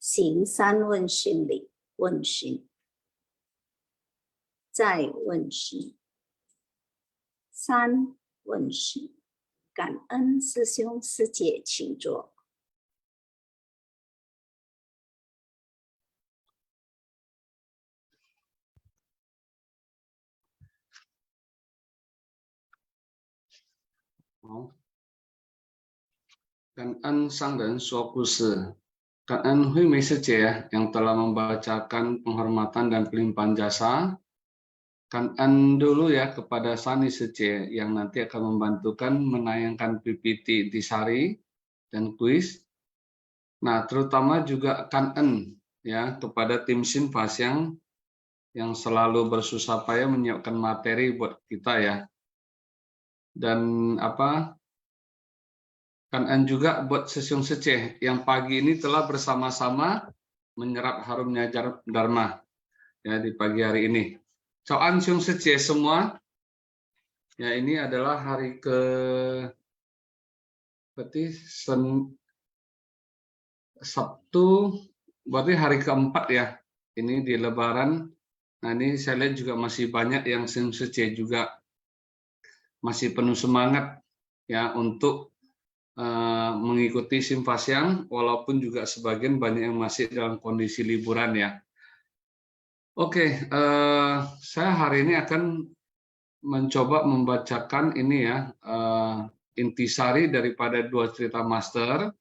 行三问讯礼，问讯，再问讯，三问讯，感恩师兄师姐，请坐。好，感恩上人说故事，感恩Hui Mei师姐yang telah membacakan penghormatan dan pelimpahan jasa.感恩dulu ya kepada Sani Sece yang nanti akan membantukan menayangkan PPT intisari dan kuis. Nah, terutama juga kangen ya kepada tim Sinfas yang selalu bersusah payah menyiapkan materi buat kita ya. Dan kangen juga buat Sesiung Seceh yang pagi ini telah bersama-sama menyerap harumnya Dharma ya di pagi hari ini. Soan Siung Seceh semua. Ya, ini adalah hari berarti Sabtu, berarti hari keempat ya. Ini di Lebaran. Nah, ini saya lihat juga masih banyak yang Sece juga masih penuh semangat ya untuk mengikuti Simpasiang, walaupun juga sebagian banyak yang masih dalam kondisi liburan ya. Oke, saya hari ini akan mencoba membacakan ini ya intisari daripada dua cerita master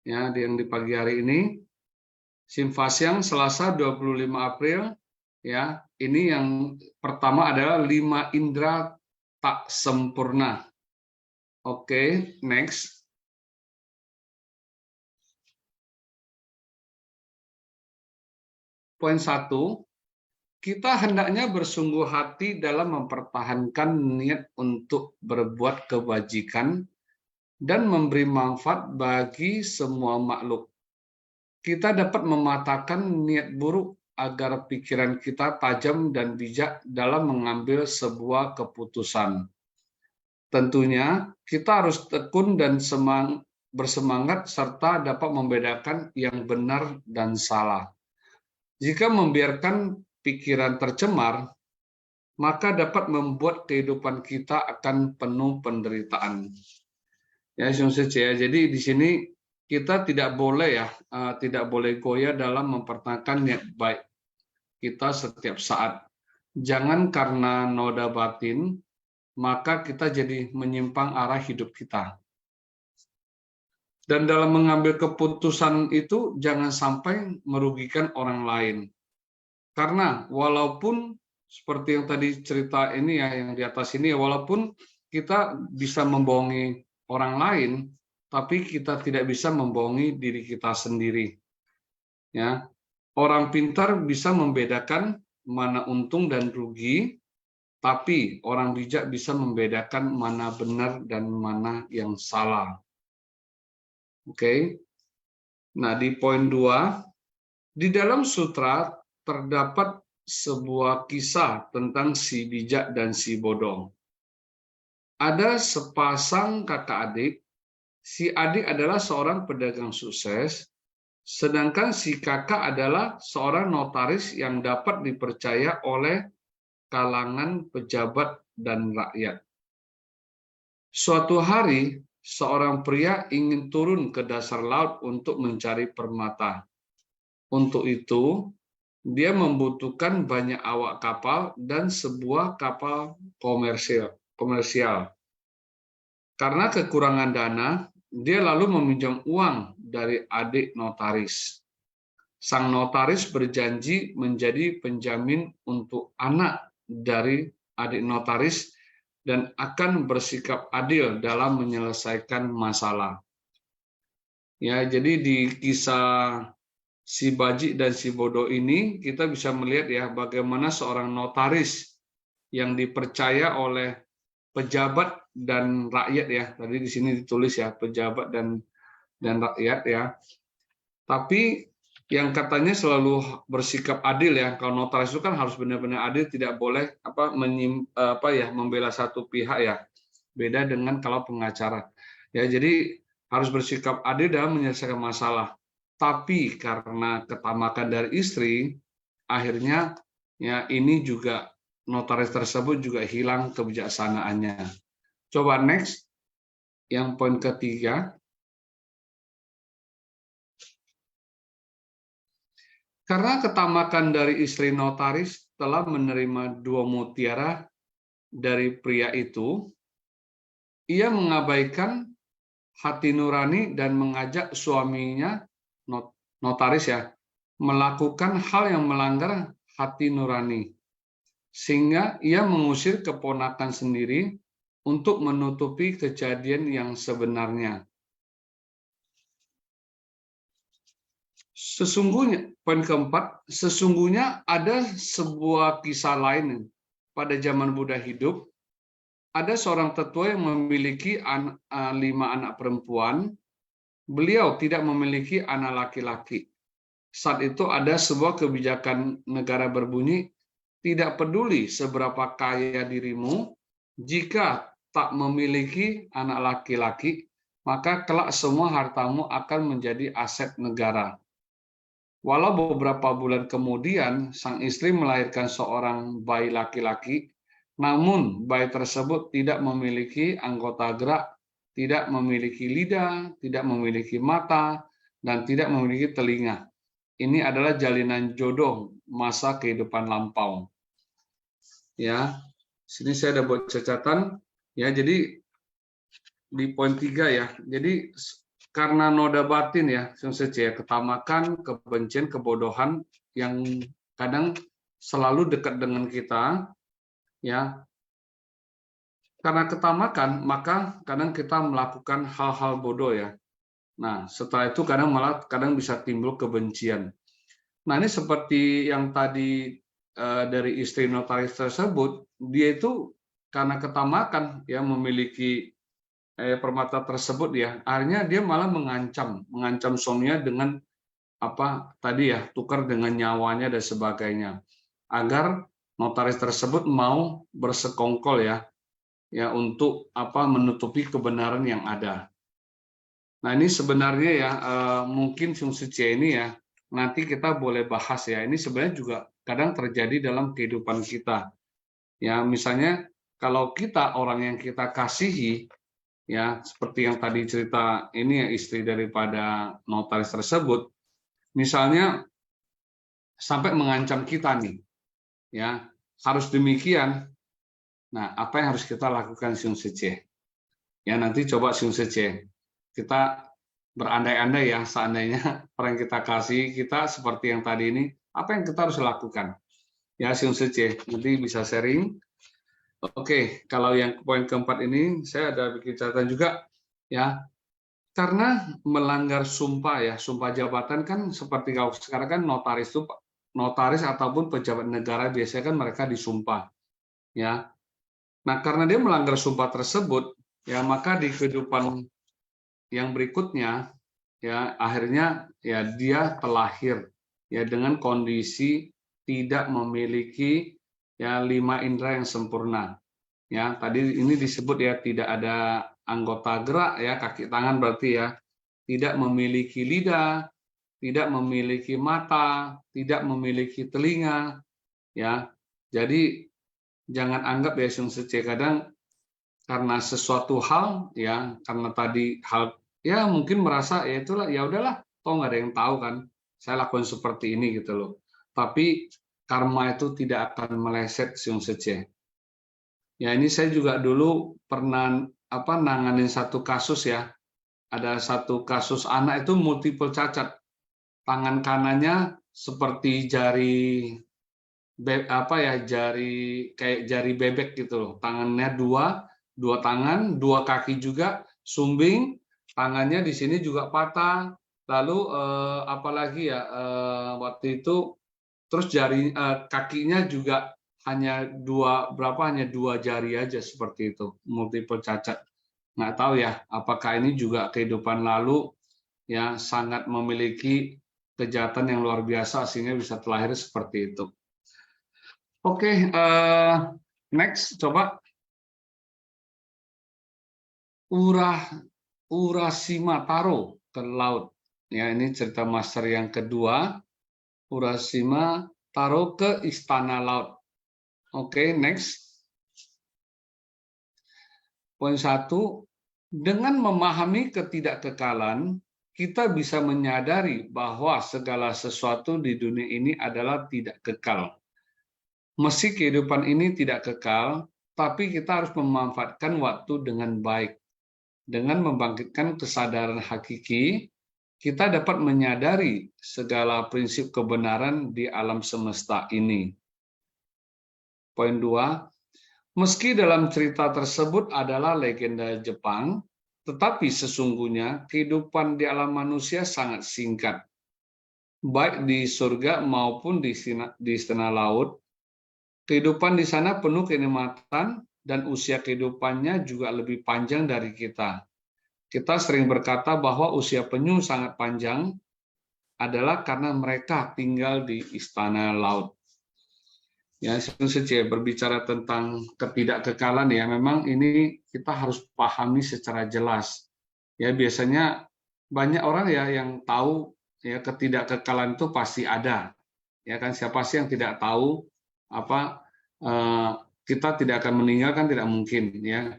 ya yang di pagi hari ini. Simpasiang Selasa 25 April ya. Ini yang pertama adalah 5 indera tak sempurna. Oke, next. Poin 1, kita hendaknya bersungguh hati dalam mempertahankan niat untuk berbuat kebajikan dan memberi manfaat bagi semua makhluk. Kita dapat mematahkan niat buruk agar pikiran kita tajam dan bijak dalam mengambil sebuah keputusan. Tentunya kita harus tekun dan bersemangat serta dapat membedakan yang benar dan salah. Jika membiarkan pikiran tercemar, maka dapat membuat kehidupan kita akan penuh penderitaan. Ya, jadi di sini kita tidak boleh tidak boleh goyah dalam mempertahankan niat baik kita setiap saat. Jangan karena noda batin, maka kita jadi menyimpang arah hidup kita. Dan dalam mengambil keputusan itu jangan sampai merugikan orang lain. Karena walaupun seperti yang tadi cerita ini ya yang di atas ini, walaupun kita bisa membohongi orang lain, tapi kita tidak bisa membohongi diri kita sendiri. Ya, orang pintar bisa membedakan mana untung dan rugi, tapi orang bijak bisa membedakan mana benar dan mana yang salah. Oke. Nah, di poin 2, di dalam sutra terdapat sebuah kisah tentang si bijak dan si bodoh. Ada sepasang kakak adik. Si adik adalah seorang pedagang sukses, sedangkan si kakak adalah seorang notaris yang dapat dipercaya oleh kalangan pejabat dan rakyat. Suatu hari, seorang pria ingin turun ke dasar laut untuk mencari permata. Untuk itu, dia membutuhkan banyak awak kapal dan sebuah kapal komersial. Karena kekurangan dana, dia lalu meminjam uang dari adik notaris. Sang notaris berjanji menjadi penjamin untuk anak dari adik notaris dan akan bersikap adil dalam menyelesaikan masalah. Ya, jadi di kisah si Baji dan si Bodoh ini kita bisa melihat ya bagaimana seorang notaris yang dipercaya oleh pejabat dan rakyat ya. Tadi di sini ditulis ya pejabat dan rakyat ya. Tapi yang katanya selalu bersikap adil ya. Kalau notaris itu kan harus benar-benar adil, tidak boleh membela satu pihak ya. Beda dengan kalau pengacara. Ya, jadi harus bersikap adil dalam menyelesaikan masalah. tapi karena ketamakan dari istri, akhirnya ya ini juga notaris tersebut juga hilang kebijaksanaannya. Coba next, yang poin ketiga. Karena ketamakan dari istri notaris telah menerima 2 mutiara dari pria itu, ia mengabaikan hati nurani dan mengajak suaminya, notaris ya, melakukan hal yang melanggar hati nurani. Sehingga ia mengusir keponakan sendiri untuk menutupi kejadian yang sebenarnya. Sesungguhnya, poin keempat, sesungguhnya ada sebuah kisah lain pada zaman Buddha hidup. Ada seorang tetua yang memiliki 5 anak perempuan. Beliau tidak memiliki anak laki-laki. Saat itu ada sebuah kebijakan negara berbunyi, tidak peduli seberapa kaya dirimu, jika tak memiliki anak laki-laki, maka kelak semua hartamu akan menjadi aset negara. Walau beberapa bulan kemudian sang istri melahirkan seorang bayi laki-laki, namun bayi tersebut tidak memiliki anggota gerak, tidak memiliki lidah, tidak memiliki mata, dan tidak memiliki telinga. Ini adalah jalinan jodoh masa kehidupan lampau. Ya, sini saya ada buat catatan. Ya, jadi di poin 3 ya. Jadi karena noda batin ya, ketamakan, kebencian, kebodohan yang kadang selalu dekat dengan kita, ya. Karena ketamakan, maka kadang kita melakukan hal-hal bodoh ya. Nah, setelah itu kadang bisa timbul kebencian. Nah, ini seperti yang tadi dari istri notaris tersebut, dia itu karena ketamakan ya memiliki permata tersebut ya, akhirnya dia malah mengancam suaminya dengan apa tadi ya, tukar dengan nyawanya dan sebagainya, agar notaris tersebut mau bersekongkol ya untuk apa menutupi kebenaran yang ada. Nah ini sebenarnya ya mungkin fungsi C ini ya nanti kita boleh bahas ya, ini sebenarnya juga kadang terjadi dalam kehidupan kita ya, misalnya kalau kita orang yang kita kasihi ya, seperti yang tadi cerita ini ya, istri daripada notaris tersebut, misalnya sampai mengancam kita nih, ya harus demikian. Nah, apa yang harus kita lakukan Xingshi C? Ya nanti coba Xingshi C. Kita berandai-andai ya, seandainya orang yang kita kasih kita seperti yang tadi ini, apa yang kita harus lakukan? Ya Xingshi C. Nanti bisa sharing. Oke, kalau yang poin keempat ini saya ada bikin catatan juga ya, karena melanggar sumpah ya, sumpah jabatan kan seperti kalau sekarang kan notaris ataupun pejabat negara biasanya kan mereka disumpah ya. Nah, karena dia melanggar sumpah tersebut ya, maka di kehidupan yang berikutnya ya akhirnya ya dia terlahir ya dengan kondisi tidak memiliki ya 5 indera yang sempurna. Ya, tadi ini disebut ya tidak ada anggota gerak ya, kaki tangan berarti ya, tidak memiliki lidah, tidak memiliki mata, tidak memiliki telinga ya. Jadi jangan anggap ya kadang karena sesuatu hal ya, karena tadi hal ya mungkin merasa ya itulah ya udahlah, toh nggak ada yang tahu kan saya lakukan seperti ini gitu loh. Tapi karma itu tidak akan meleset ya, ini saya juga dulu pernah nanganin satu kasus ya. Ada satu kasus anak itu multiple cacat. Tangan kanannya seperti jari kayak jari bebek gitu loh. Tangannya dua tangan, 2 kaki juga, sumbing, tangannya di sini juga patah. Lalu apalagi ya waktu itu terus kakinya juga hanya 2 jari aja seperti itu, multiple cacat. Nggak tahu ya apakah ini juga kehidupan lalu ya sangat memiliki kejahatan yang luar biasa sehingga bisa terlahir seperti itu. Oke, next coba Urashima Taro ke laut Ya, ini cerita master yang kedua. Urashima taruh ke istana laut. Oke, next. Poin 1, dengan memahami ketidakkekalan, kita bisa menyadari bahwa segala sesuatu di dunia ini adalah tidak kekal. Meski kehidupan ini tidak kekal, tapi kita harus memanfaatkan waktu dengan baik. Dengan membangkitkan kesadaran hakiki, kita dapat menyadari segala prinsip kebenaran di alam semesta ini. Poin 2, meski dalam cerita tersebut adalah legenda Jepang, tetapi sesungguhnya kehidupan di alam manusia sangat singkat. Baik di surga maupun di istana laut, kehidupan di sana penuh kenikmatan dan usia kehidupannya juga lebih panjang dari kita. Kita sering berkata bahwa usia penyu sangat panjang adalah karena mereka tinggal di istana laut. Ya, saja berbicara tentang ketidakkekalan ya, memang ini kita harus pahami secara jelas. Ya, biasanya banyak orang ya yang tahu ya ketidakkekalan itu pasti ada. Ya kan, siapa sih yang tidak tahu apa kita tidak akan meninggal, kan tidak mungkin ya.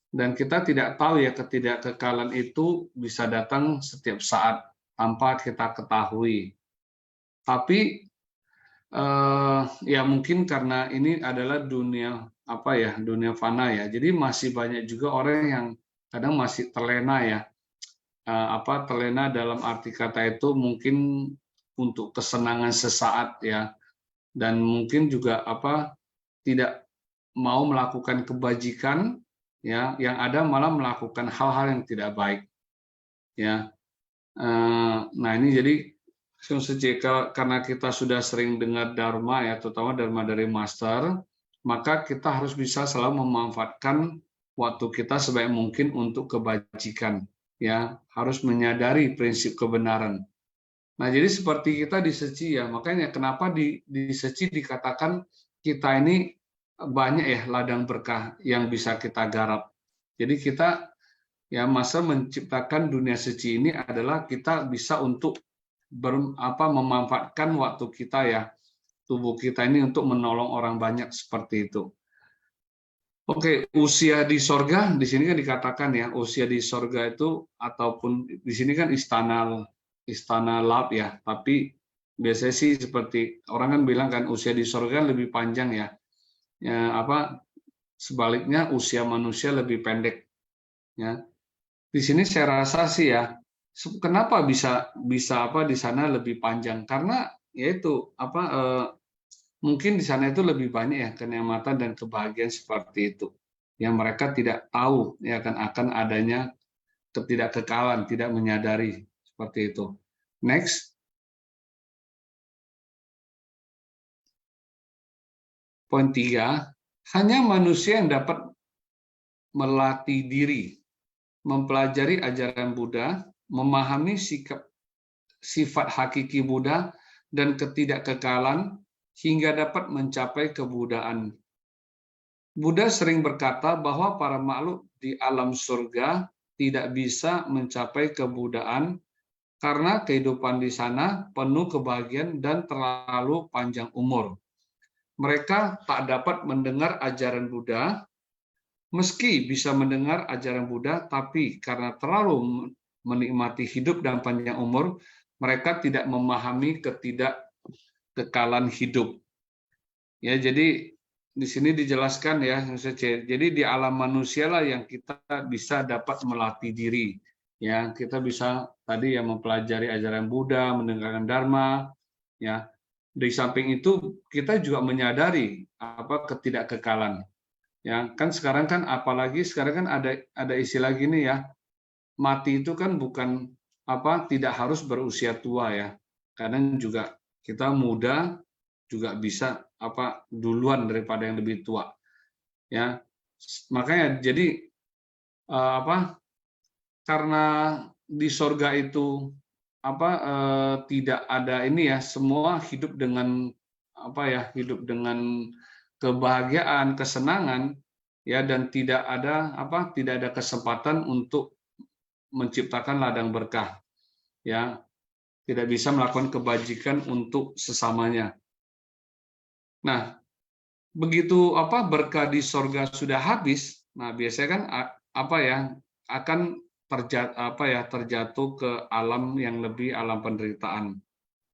Dan kita tidak tahu ya ketidakkekalan itu bisa datang setiap saat tanpa kita ketahui. Tapi ya mungkin karena ini adalah dunia dunia fana ya. Jadi masih banyak juga orang yang kadang masih terlena ya. Terlena dalam arti kata itu mungkin untuk kesenangan sesaat ya. Dan mungkin juga tidak mau melakukan kebajikan ya, yang ada malah melakukan hal-hal yang tidak baik ya. Nah, ini jadi karena kita sudah sering dengar dharma ya, terutama dharma dari master, maka kita harus bisa selalu memanfaatkan waktu kita sebaik mungkin untuk kebajikan ya, harus menyadari prinsip kebenaran. Nah, jadi seperti kita di Seci ya, makanya kenapa di Seci dikatakan kita ini banyak ya ladang berkah yang bisa kita garap. Jadi kita ya masa menciptakan dunia Seci ini adalah kita bisa untuk memanfaatkan waktu kita ya, tubuh kita ini untuk menolong orang banyak seperti itu. Oke, usia di sorga di sini kan dikatakan ya, usia di sorga itu ataupun di sini kan istana laut ya, tapi biasanya sih seperti orang kan bilang kan usia di sorga lebih panjang ya, sebaliknya usia manusia lebih pendek ya. Di sini saya rasa sih ya, kenapa bisa di sana lebih panjang? Karena yaitu mungkin di sana itu lebih banyak ya kenikmatan dan kebahagiaan seperti itu, yang mereka tidak tahu ya akan adanya ketidakkekalan, tidak menyadari seperti itu. Next. Poin 3, hanya manusia yang dapat melatih diri, mempelajari ajaran Buddha, memahami sifat hakiki Buddha dan ketidakkekalan hingga dapat mencapai kebudaan. Buddha sering berkata bahwa para makhluk di alam surga tidak bisa mencapai kebudaan karena kehidupan di sana penuh kebahagiaan dan terlalu panjang umur. Mereka tak dapat mendengar ajaran Buddha, meski bisa mendengar ajaran Buddha, tapi karena terlalu menikmati hidup dan panjang umur, mereka tidak memahami ketidakkekalan hidup. Ya, jadi di sini dijelaskan ya, jadi di alam manusia lah yang kita bisa dapat melatih diri. Ya, kita bisa tadi ya mempelajari ajaran Buddha, mendengarkan Dharma, ya. Di samping itu kita juga menyadari ketidakkekalan. Ya, kan sekarang kan apalagi sekarang kan ada istilah gini ya. Mati itu kan bukan tidak harus berusia tua ya. Kadang juga kita muda juga bisa duluan daripada yang lebih tua. Ya. Makanya jadi karena di sorga itu tidak ada ini ya, semua hidup dengan hidup dengan kebahagiaan, kesenangan ya, dan tidak ada kesempatan untuk menciptakan ladang berkah ya. tidak bisa melakukan kebajikan untuk sesamanya. Nah, begitu berkah di sorga sudah habis, nah biasanya kan akan terjatuh ke alam yang lebih alam penderitaan,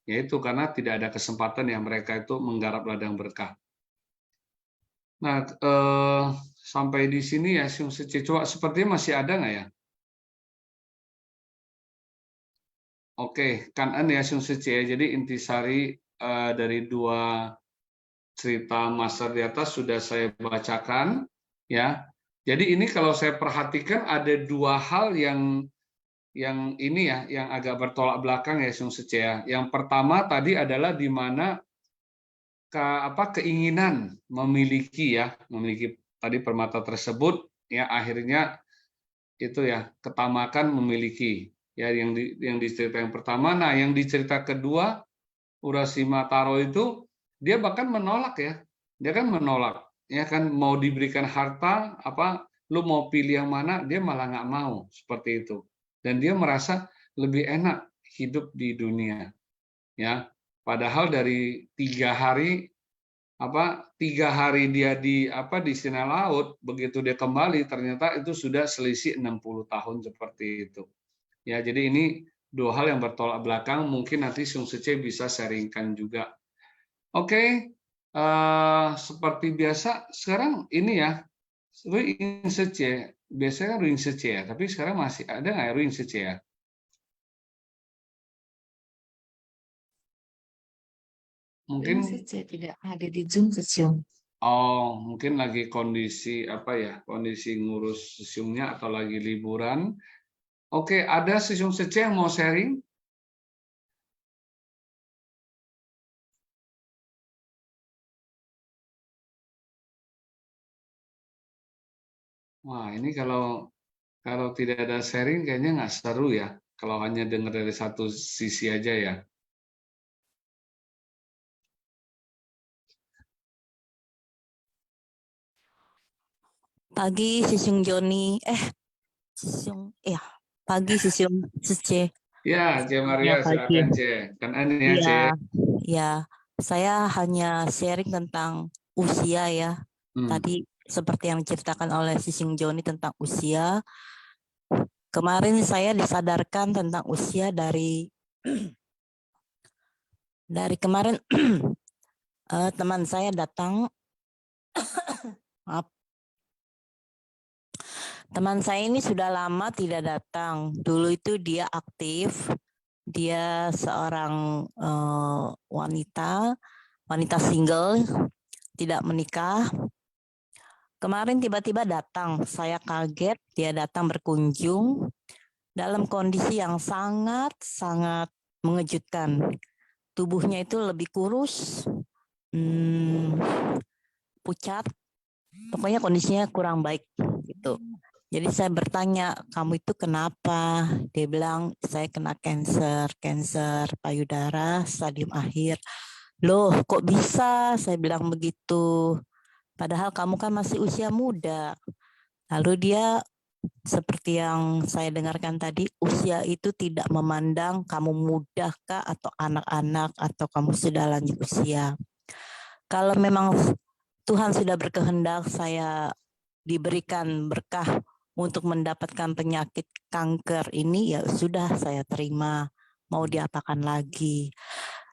yaitu karena tidak ada kesempatan yang mereka itu menggarap ladang berkah. Nah, sampai di sini ya Siung Sece, coba sepertinya masih ada nggak ya? Oke, Kan'an ya Siung Sece ya. Jadi intisari dari dua cerita master di atas sudah saya bacakan ya. Jadi ini kalau saya perhatikan ada dua hal yang ini ya, yang agak bertolak belakang ya Siung Sece ya. Yang pertama tadi adalah di mana keinginan memiliki tadi permata tersebut ya, akhirnya itu ya ketamakan memiliki ya, yang di cerita yang pertama. Nah, yang di cerita kedua Urashima Taro itu dia bahkan menolak ya. Dia kan menolak, ya kan, mau diberikan harta lu mau pilih yang mana, dia malah nggak mau seperti itu. Dan dia merasa lebih enak hidup di dunia, ya. Padahal dari 3 hari dia di Sina Laut, begitu dia kembali ternyata itu sudah selisih 60 tahun seperti itu. Ya, jadi ini dua hal yang bertolak belakang, mungkin nanti Siung Sece bisa sharingkan juga. Oke, seperti biasa sekarang ini ya, Ruin Sece, biasanya kan Ruin Sece ya, tapi sekarang masih ada nggak ya Ruin Sece ya? Mungkin tidak ada di Zoom sesium. mungkin lagi kondisi kondisi ngurus sesiumnya atau lagi liburan. Oke, ada Siung Sece yang mau sharing? Wah, ini kalau tidak ada sharing kayaknya nggak seru ya. Kalau hanya dengar dari satu sisi aja ya. Pagi Sisiung Joni, pagi Sisiung Sece. Ya, C. Maria, Ya, pagi. silakan C. Kan ini ya C. Ya, saya hanya sharing tentang usia ya. Tadi seperti yang diceritakan oleh Sisiung Joni tentang usia. Kemarin saya disadarkan tentang usia dari kemarin teman saya datang. Maaf. Teman saya ini sudah lama tidak datang. Dulu itu dia aktif. Dia seorang wanita single, tidak menikah. Kemarin tiba-tiba datang. Saya kaget dia datang berkunjung dalam kondisi yang sangat mengejutkan. Tubuhnya itu lebih kurus, pucat, pokoknya kondisinya kurang baik gitu. Jadi saya bertanya, kamu itu kenapa? Dia bilang, saya kena kanker payudara stadium akhir. Loh, kok bisa? Saya bilang begitu. Padahal kamu kan masih usia muda. Lalu dia, seperti yang saya dengarkan tadi, usia itu tidak memandang kamu muda kah atau anak-anak atau kamu sudah lanjut usia. Kalau memang Tuhan sudah berkehendak saya diberikan berkah untuk mendapatkan penyakit kanker ini, ya sudah saya terima, mau diapakan lagi.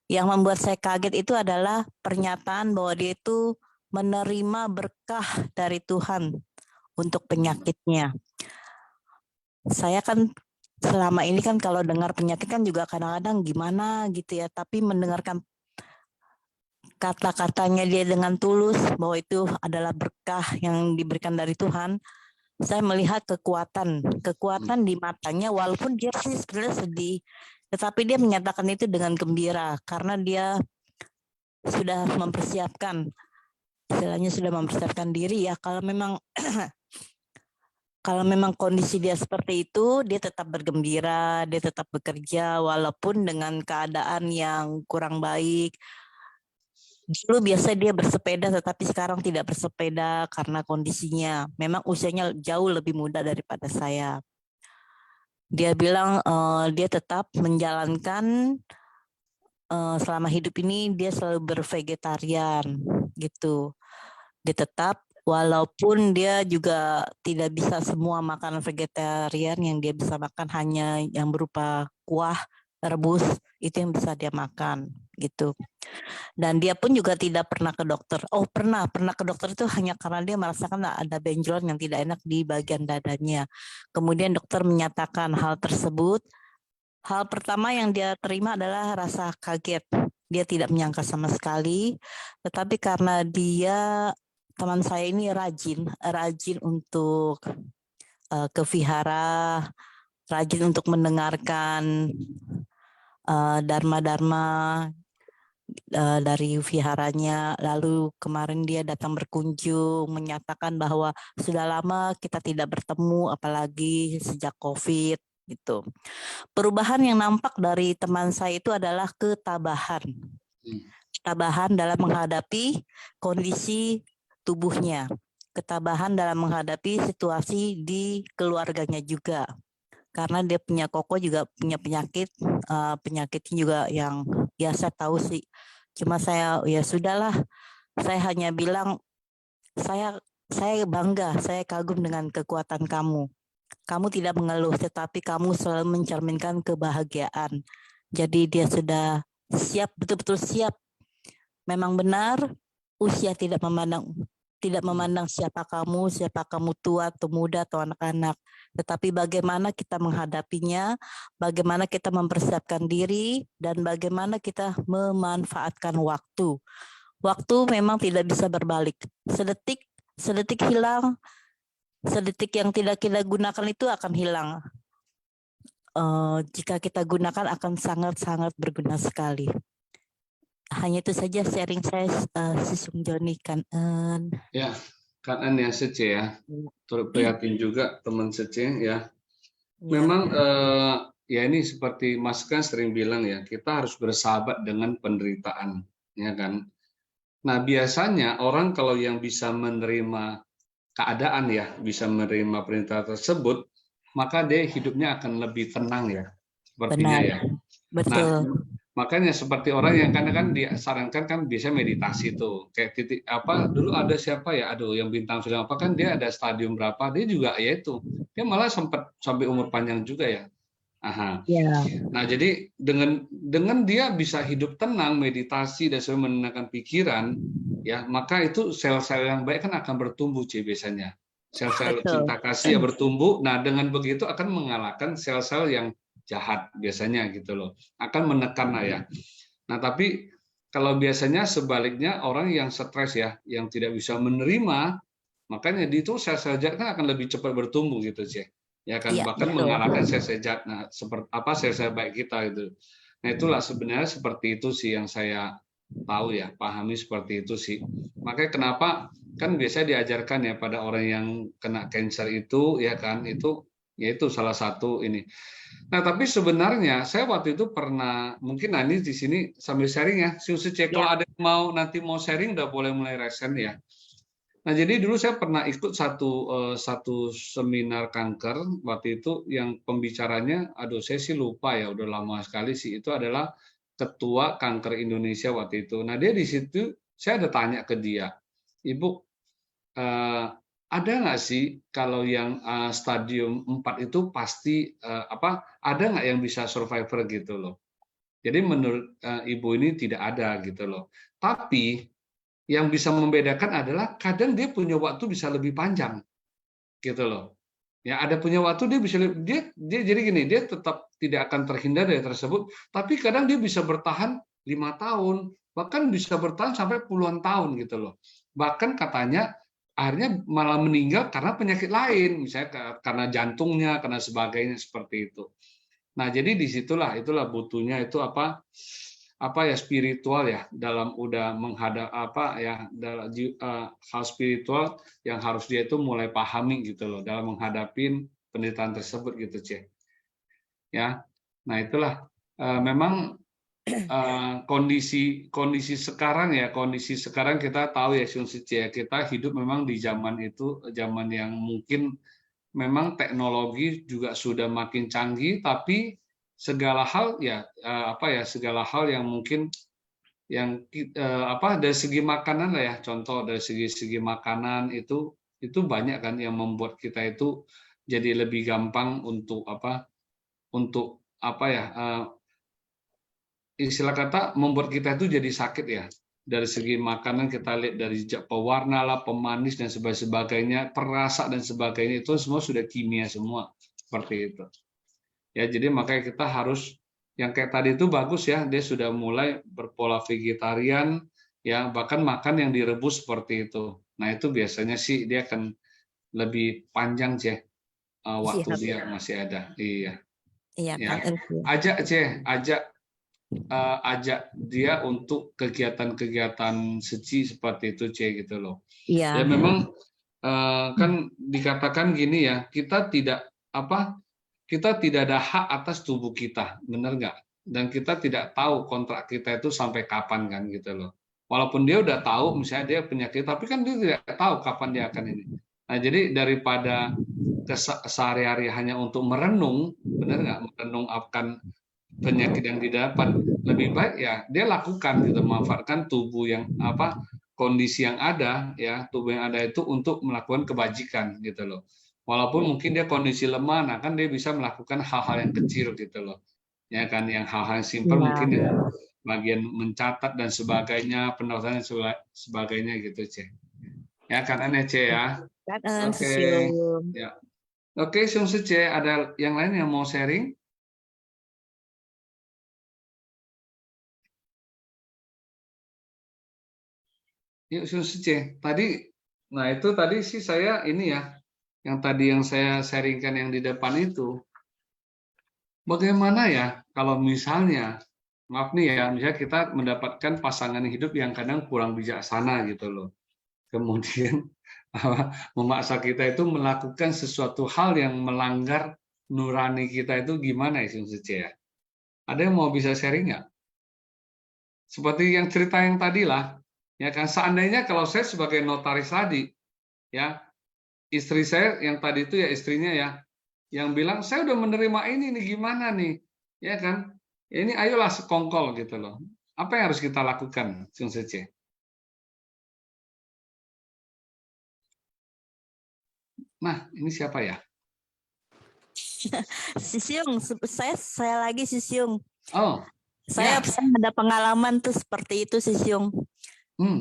Yang membuat saya kaget itu adalah pernyataan bahwa dia itu menerima berkah dari Tuhan untuk penyakitnya. Saya kan selama ini kan kalau dengar penyakit kan juga kadang-kadang gimana gitu ya, tapi mendengarkan kata-katanya dia dengan tulus bahwa itu adalah berkah yang diberikan dari Tuhan, saya melihat kekuatan di matanya, walaupun dia sih sebenarnya sedih, tetapi dia menyatakan itu dengan gembira karena dia sudah mempersiapkan, istilahnya sudah mempersiapkan diri ya. Kalau memang kondisi dia seperti itu, dia tetap bergembira, dia tetap bekerja walaupun dengan keadaan yang kurang baik. Dulu biasa dia bersepeda, tetapi sekarang tidak bersepeda karena kondisinya memang usianya jauh lebih muda daripada saya. Dia bilang dia tetap menjalankan selama hidup ini dia selalu bervegetarian gitu. Dia tetap walaupun dia juga tidak bisa semua makanan vegetarian, yang dia bisa makan hanya yang berupa kuah rebus, itu yang bisa dia makan gitu. Dan dia pun juga tidak pernah ke dokter. Oh, pernah ke dokter itu hanya karena dia merasakan ada benjolan yang tidak enak di bagian dadanya. Kemudian dokter menyatakan hal tersebut. Hal pertama yang dia terima adalah rasa kaget. Dia tidak menyangka sama sekali, tetapi karena teman saya ini rajin untuk ke vihara, rajin untuk mendengarkan dharma-dharma dari viharanya. Lalu kemarin dia datang berkunjung, menyatakan bahwa sudah lama kita tidak bertemu, apalagi sejak COVID gitu. Perubahan yang nampak dari teman saya itu adalah ketabahan. Ketabahan dalam menghadapi kondisi tubuhnya. Ketabahan dalam menghadapi situasi di keluarganya juga. Karena dia punya koko juga punya penyakit, penyakitnya juga yang ya saya tahu sih. Cuma saya ya sudahlah, saya hanya bilang saya bangga, saya kagum dengan kekuatan kamu. Kamu tidak mengeluh, tetapi kamu selalu mencerminkan kebahagiaan. Jadi dia sudah siap, betul-betul siap. Memang benar, usia tidak memandang siapa kamu tua atau muda atau anak-anak. Tetapi bagaimana kita menghadapinya, bagaimana kita mempersiapkan diri, dan bagaimana kita memanfaatkan waktu. Waktu memang tidak bisa berbalik. Sedetik hilang, sedetik yang tidak kita gunakan itu akan hilang. Jika kita gunakan akan sangat-sangat berguna sekali. Hanya itu saja sharing saya, Sisung Joni Kanen. Ya, Kanen ya Sece ya. Turut prihatin juga teman Sece ya. Memang ya ini seperti Mas kan sering bilang ya, kita harus bersahabat dengan penderitaan, ya kan. Nah biasanya orang kalau yang bisa menerima keadaan ya, bisa menerima perintah tersebut, maka dia hidupnya akan lebih tenang ya, sepertinya Benar. ya. Betul. Nah, makanya seperti orang yang kan disarankan kan biasa meditasi tuh, kayak titik apa dulu ada siapa ya, aduh yang bintang film apa kan dia ada stadium berapa, dia juga ya itu, dia malah sempat sampai umur panjang juga ya. Aha. Ya. Nah jadi dengan dia bisa hidup tenang, meditasi dan sambil menenangkan pikiran, ya maka itu sel-sel yang baik kan akan bertumbuh biasanya. Sel-sel cinta kasih ya bertumbuh. Nah dengan begitu akan mengalahkan sel-sel yang jahat biasanya gitu loh. Akan menekan lah ya. Nah tapi kalau biasanya sebaliknya orang yang stres ya, yang tidak bisa menerima, makanya itu sel-sel jahat kan akan lebih cepat bertumbuh gitu sih. Ya kan, Ya, bahkan betul. mengalahkan sel-sel jahat. Nah, seperti apa sel-sel baik kita itu. Nah, itulah sebenarnya seperti itu sih yang saya tahu ya, pahami seperti itu sih. Makanya kenapa kan biasanya diajarkan ya pada orang yang kena cancer itu ya kan, itu yaitu salah satu ini. Nah, tapi sebenarnya saya waktu itu pernah, mungkin Ani di sini sambil sharing ya, kalau ada yang nanti mau sharing udah boleh mulai resen ya. Nah, jadi dulu saya pernah ikut satu seminar kanker waktu itu yang pembicaranya, aduh saya sih lupa ya, udah lama sekali sih, itu adalah Ketua Kanker Indonesia waktu itu. Nah, dia di situ saya ada tanya ke dia, Ibu, ada nggak sih kalau yang stadium 4 itu pasti ada nggak yang bisa survivor gitu loh. Jadi menurut Ibu ini tidak ada gitu loh. Tapi yang bisa membedakan adalah kadang dia punya waktu bisa lebih panjang, gitu loh. Ya ada punya waktu dia bisa dia jadi gini, dia tetap tidak akan terhindar dari tersebut, tapi kadang dia bisa bertahan 5 tahun, bahkan bisa bertahan sampai puluhan tahun gitu loh. Bahkan katanya akhirnya malah meninggal karena penyakit lain, misalnya karena jantungnya, karena sebagainya seperti itu. Nah jadi itulah butuhnya itu apa ya spiritual ya dalam udah menghadap dalam hal spiritual yang harus dia itu mulai pahami gitu loh dalam menghadapi penderitaan tersebut gitu Cek ya. Nah itulah memang kondisi sekarang ya, kondisi sekarang kita tahu ya Cek, kita hidup memang di zaman yang mungkin memang teknologi juga sudah makin canggih, tapi segala hal ya segala hal yang mungkin yang dari segi makanan lah ya, contoh dari segi makanan itu banyak kan yang membuat kita itu jadi lebih gampang untuk istilah kata membuat kita itu jadi sakit ya. Dari segi makanan kita lihat dari pewarna lah, pemanis dan sebagainya, perasa dan sebagainya, itu semua sudah kimia semua seperti itu. Ya, jadi makanya kita harus yang kayak tadi itu bagus ya, dia sudah mulai berpola vegetarian ya, bahkan makan yang direbus seperti itu. Nah, itu biasanya sih dia akan lebih panjang sih waktu Siap. dia masih ada. Iya. Iya, Ya. Kang Elvi. Ajak dia untuk kegiatan-kegiatan suci seperti itu, gitu loh. Iya. Ya memang kan dikatakan gini ya, kita tidak ada hak atas tubuh kita, benar nggak? Dan kita tidak tahu kontrak kita itu sampai kapan kan, gitu loh. Walaupun dia udah tahu misalnya dia penyakit, tapi kan dia tidak tahu kapan dia akan ini. Nah, jadi daripada sehari-hari hanya untuk merenung, benar nggak, merenung akan penyakit yang didapat, lebih baik ya dia lakukan gitu, memanfaatkan tubuh yang kondisi yang ada ya, tubuh yang ada itu untuk melakukan kebajikan gitu loh. Walaupun mungkin dia kondisi lemah, nah kan dia bisa melakukan hal-hal yang kecil gitu loh. Ya kan, yang hal-hal yang simpel mungkin yang bagian mencatat dan sebagainya, pendaftaran dan sebagainya gitu, C. Ya kan, C ya. Oke. Ya. Oke, C, ada yang lain yang mau sharing? Yuk, C. Nah itu tadi sih saya ini ya, yang tadi yang saya sharingkan yang di depan itu, bagaimana ya kalau misalnya, maaf nih ya, misalnya kita mendapatkan pasangan hidup yang kadang kurang bijaksana gitu loh. Kemudian memaksa kita itu melakukan sesuatu hal yang melanggar nurani kita, itu gimana ya, ya? Ada yang mau bisa sharing nggak? Seperti yang cerita yang tadi lah, ya kan, seandainya kalau saya sebagai notaris tadi, ya, istri saya yang tadi itu ya istrinya ya, yang bilang saya udah menerima ini nih, gimana nih, ya kan, ini ayolah sekongkol gitu loh. Apa yang harus kita lakukan, Sung Sece? Nah, ini siapa ya? Sisyung, saya lagi Sisyung. Oh, saya ada pengalaman tuh seperti itu, Sisyung.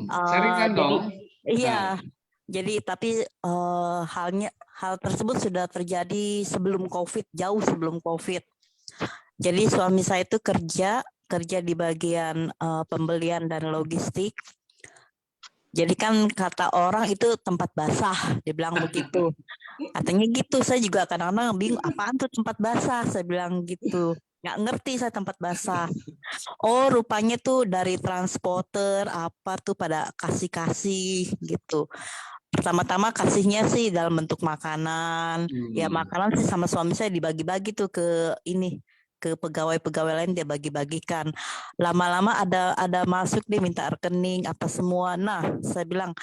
Sharingkan dong. Iya, jadi tapi hal tersebut sudah terjadi sebelum COVID, jauh sebelum COVID. Jadi suami saya itu kerja di bagian pembelian dan logistik. Jadi kan kata orang itu tempat basah, dia bilang begitu. Katanya gitu, saya juga kadang-kadang bingung, apaan tuh tempat basah, saya bilang gitu. Nggak ngerti saya tempat basah. Oh, rupanya tuh dari transporter apa tuh pada kasih gitu. Pertama-tama kasihnya sih dalam bentuk makanan. Ya makanan sih sama suami saya dibagi-bagi tuh ke pegawai-pegawai lain, dia bagi-bagikan. Lama-lama ada masuk, dia minta rekening apa semua. Nah, saya bilang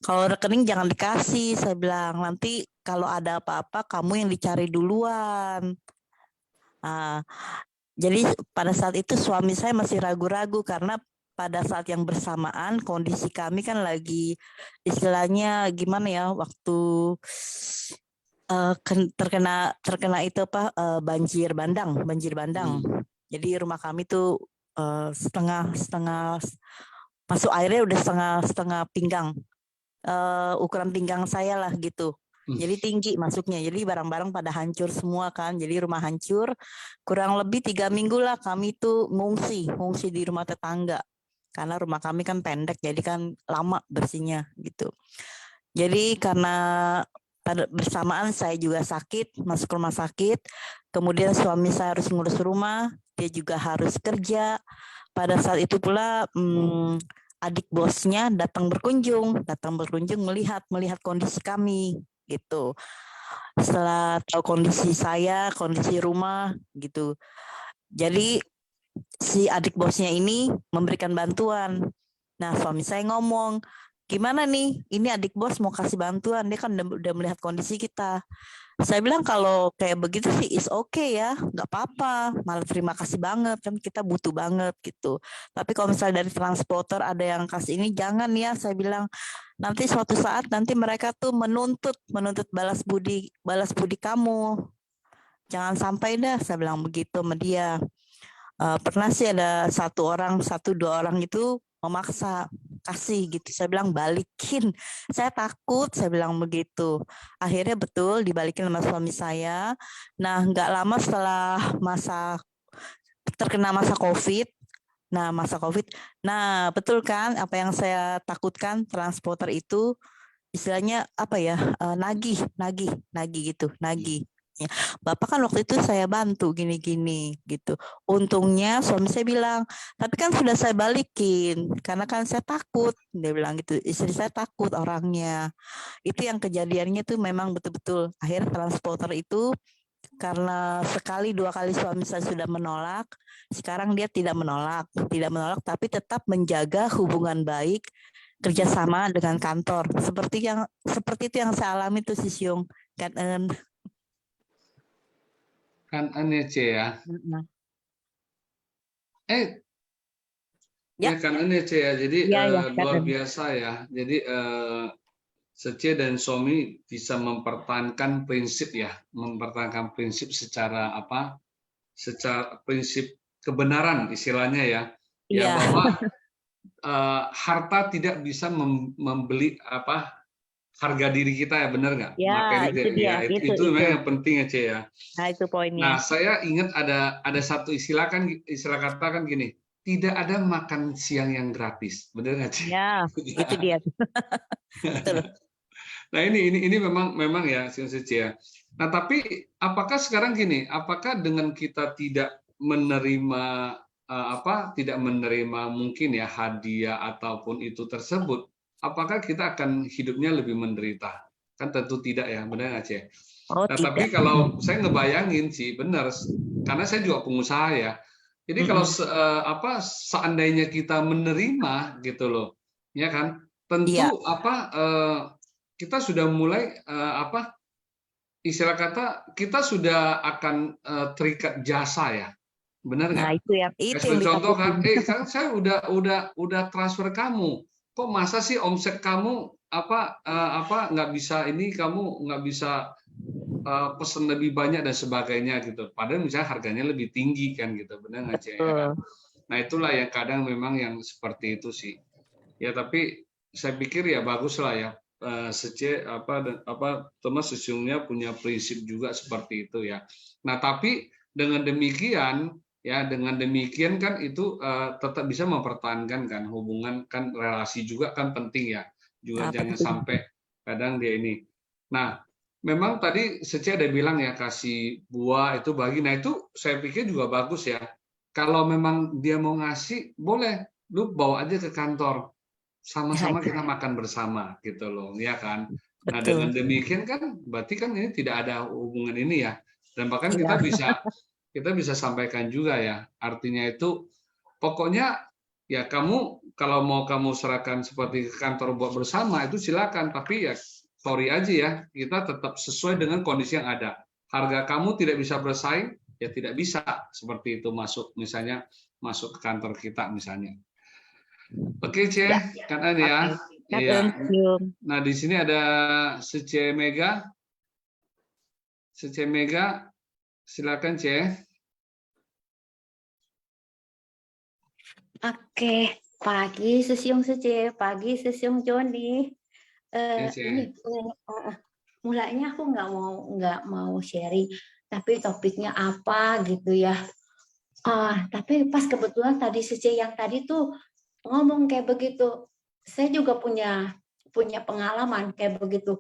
kalau rekening jangan dikasih, saya bilang nanti kalau ada apa-apa kamu yang dicari duluan. Jadi pada saat itu suami saya masih ragu-ragu karena pada saat yang bersamaan kondisi kami kan lagi istilahnya gimana ya, waktu terkena itu banjir bandang. Jadi rumah kami tuh setengah masuk airnya udah setengah pinggang, ukuran pinggang saya lah gitu. Jadi tinggi masuknya, jadi barang-barang pada hancur semua kan, jadi rumah hancur. Kurang lebih 3 minggu lah kami tuh ngungsi di rumah tetangga, karena rumah kami kan pendek, jadi kan lama bersihnya gitu. Jadi karena pada bersamaan saya juga sakit, masuk rumah sakit, kemudian suami saya harus ngurus rumah, dia juga harus kerja. Pada saat itu pula adik bosnya datang berkunjung melihat kondisi kami gitu. Setelah tahu kondisi saya, kondisi rumah gitu, jadi si adik bosnya ini memberikan bantuan. Nah, suami saya ngomong, gimana nih, ini adik bos mau kasih bantuan, dia kan udah melihat kondisi kita. Saya bilang kalau kayak begitu sih is okay ya, nggak apa-apa. Malah terima kasih banget kan kita butuh banget gitu. Tapi kalau misalnya dari transporter ada yang kasih ini jangan ya, saya bilang nanti suatu saat nanti mereka tuh menuntut balas budi kamu. Jangan sampai dah, saya bilang begitu sama dia. Pernah sih ada satu dua orang itu memaksa kasih gitu. Saya bilang balikin. Saya takut, saya bilang begitu. Akhirnya betul dibalikin sama suami saya. Nah, nggak lama setelah terkena masa COVID. Nah, masa COVID. Nah, betul kan apa yang saya takutkan transporter itu istilahnya apa ya? Nagih, nagih, nagih gitu, nagih. Ya, Bapak kan waktu itu saya bantu gini-gini gitu. Untungnya suami saya bilang, tapi kan sudah saya balikin karena kan saya takut. Dia bilang gitu, istri saya takut orangnya. Itu yang kejadiannya tuh memang betul-betul. Akhirnya transporter itu karena sekali dua kali suami saya sudah menolak, sekarang dia tidak menolak tapi tetap menjaga hubungan baik kerjasama dengan kantor. Seperti itu yang saya alami tuh Sisyung. Kan Kan NEC ya. Eh, ya, ya kan NEC ya. Jadi ya, ya, luar kan. biasa ya. Jadi Sece dan suami bisa mempertahankan prinsip ya, mempertahankan prinsip secara apa? Secara prinsip kebenaran istilahnya ya. Ya Iya, bahwa harta tidak bisa membeli apa harga diri kita ya, benar nggak? ya, Maka ini itu dia, ya itu itu. memang yang penting ya, Ce ya. Nah, itu poinnya. Nah, saya ingat ada satu istilah kata kan gini, tidak ada makan siang yang gratis, benar nggak, Ce? Ya, itu dia. Betul. Nah, ini memang ya, Ce ya. Nah, tapi apakah sekarang gini, apakah dengan kita tidak menerima tidak menerima mungkin ya hadiah ataupun itu tersebut, apakah kita akan hidupnya lebih menderita? Kan tentu tidak ya, benar nggak, Ce? Oh, Nah, tidak. tapi kalau saya ngebayangin sih, benar, karena saya juga pengusaha ya. Jadi kalau seandainya kita menerima gitu loh, ya kan, Iya. tentu kita sudah mulai istilah kata kita sudah akan terikat jasa ya, benar Nah, nggak? itu yang Sebagai contoh ditakutin. kan, kan saya udah transfer kamu, kok masa sih omset kamu nggak bisa ini, kamu nggak bisa pesen lebih banyak dan sebagainya gitu. Padahal misalnya harganya lebih tinggi kan gitu, benar nggak, Cek, ya kan? Betul. Nah itulah yang kadang memang yang seperti itu sih. Ya tapi saya pikir ya bagus lah ya. Thomas sesungguhnya punya prinsip juga seperti itu ya. Nah tapi dengan demikian kan itu tetap bisa mempertahankan kan hubungan, kan relasi juga kan penting ya. Juga Nah, jangan penting. sampai kadang dia ini. Nah, memang tadi ada bilang ya kasih buah itu bagi. Nah itu saya pikir juga bagus ya. Kalau memang dia mau ngasih, boleh lu bawa aja ke kantor, Nah, sama-sama itu kita makan bersama gitu loh, ya kan. Nah dengan betul. demikian kan berarti kan ini tidak ada hubungan ini ya, dan bahkan Iya. kita bisa sampaikan juga ya, artinya itu pokoknya ya kamu kalau mau kamu serahkan seperti ke kantor buat bersama itu silakan, tapi ya sorry aja ya, kita tetap sesuai dengan kondisi yang ada. Harga kamu tidak bisa bersaing, ya tidak bisa seperti itu misalnya masuk ke kantor kita misalnya. Oke, Ya, kan ada ya. oke. Iya. Cium. Nah, di sini ada Mega. Mega, silakan, Ce. Oke, pagi Sesiung Sece, pagi Sesiung Joni. Ya, Ini Ce. mulanya aku nggak mau sharing, tapi topiknya apa gitu ya. Tapi pas kebetulan tadi Sece yang tadi tuh ngomong kayak begitu, saya juga punya pengalaman kayak begitu.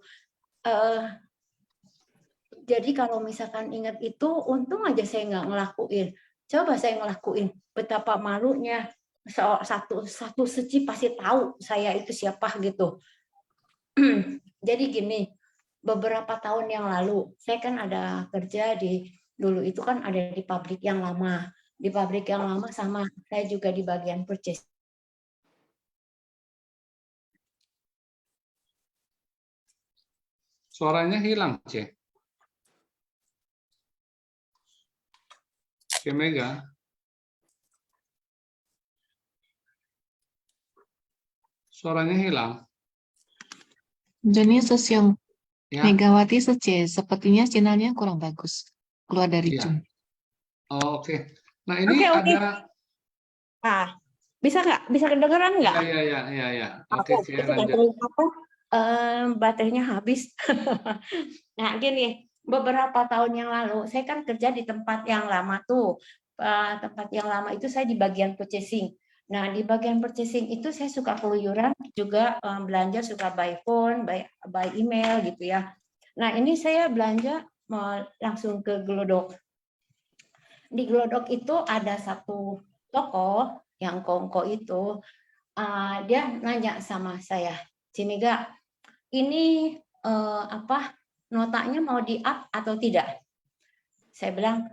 Jadi kalau misalkan ingat itu, untung aja saya nggak ngelakuin. Coba saya ngelakuin, betapa malunya. Satu seci pasti tahu saya itu siapa gitu. Jadi gini, beberapa tahun yang lalu, saya kan ada kerja dulu itu kan ada di pabrik yang lama. Di pabrik yang lama sama saya juga di bagian purchase. Suaranya hilang, Ce. Oke, Mega. Suaranya hilang. Joni Sosiong Ya, Megawati Sece, sepertinya sinyalnya kurang bagus. Keluar dari iya. Zoom. Oh, oke. Nah, ini Oke. ada. Ah, bisa nggak? Bisa kedengeran nggak? Ya. Oke, Oke, itu lanjut. baterainya habis. Nah, gini, beberapa tahun yang lalu, saya kan kerja di tempat yang lama tuh. Tempat yang lama itu saya di bagian purchasing. Nah, di bagian purchasing itu saya suka keluyuran, juga belanja suka by phone, by email gitu ya. Nah, ini saya belanja langsung ke Glodok. Di Glodok itu ada satu toko yang kongko itu, dia nanya sama saya, Cimega, ini notanya mau di-up atau tidak? Saya bilang,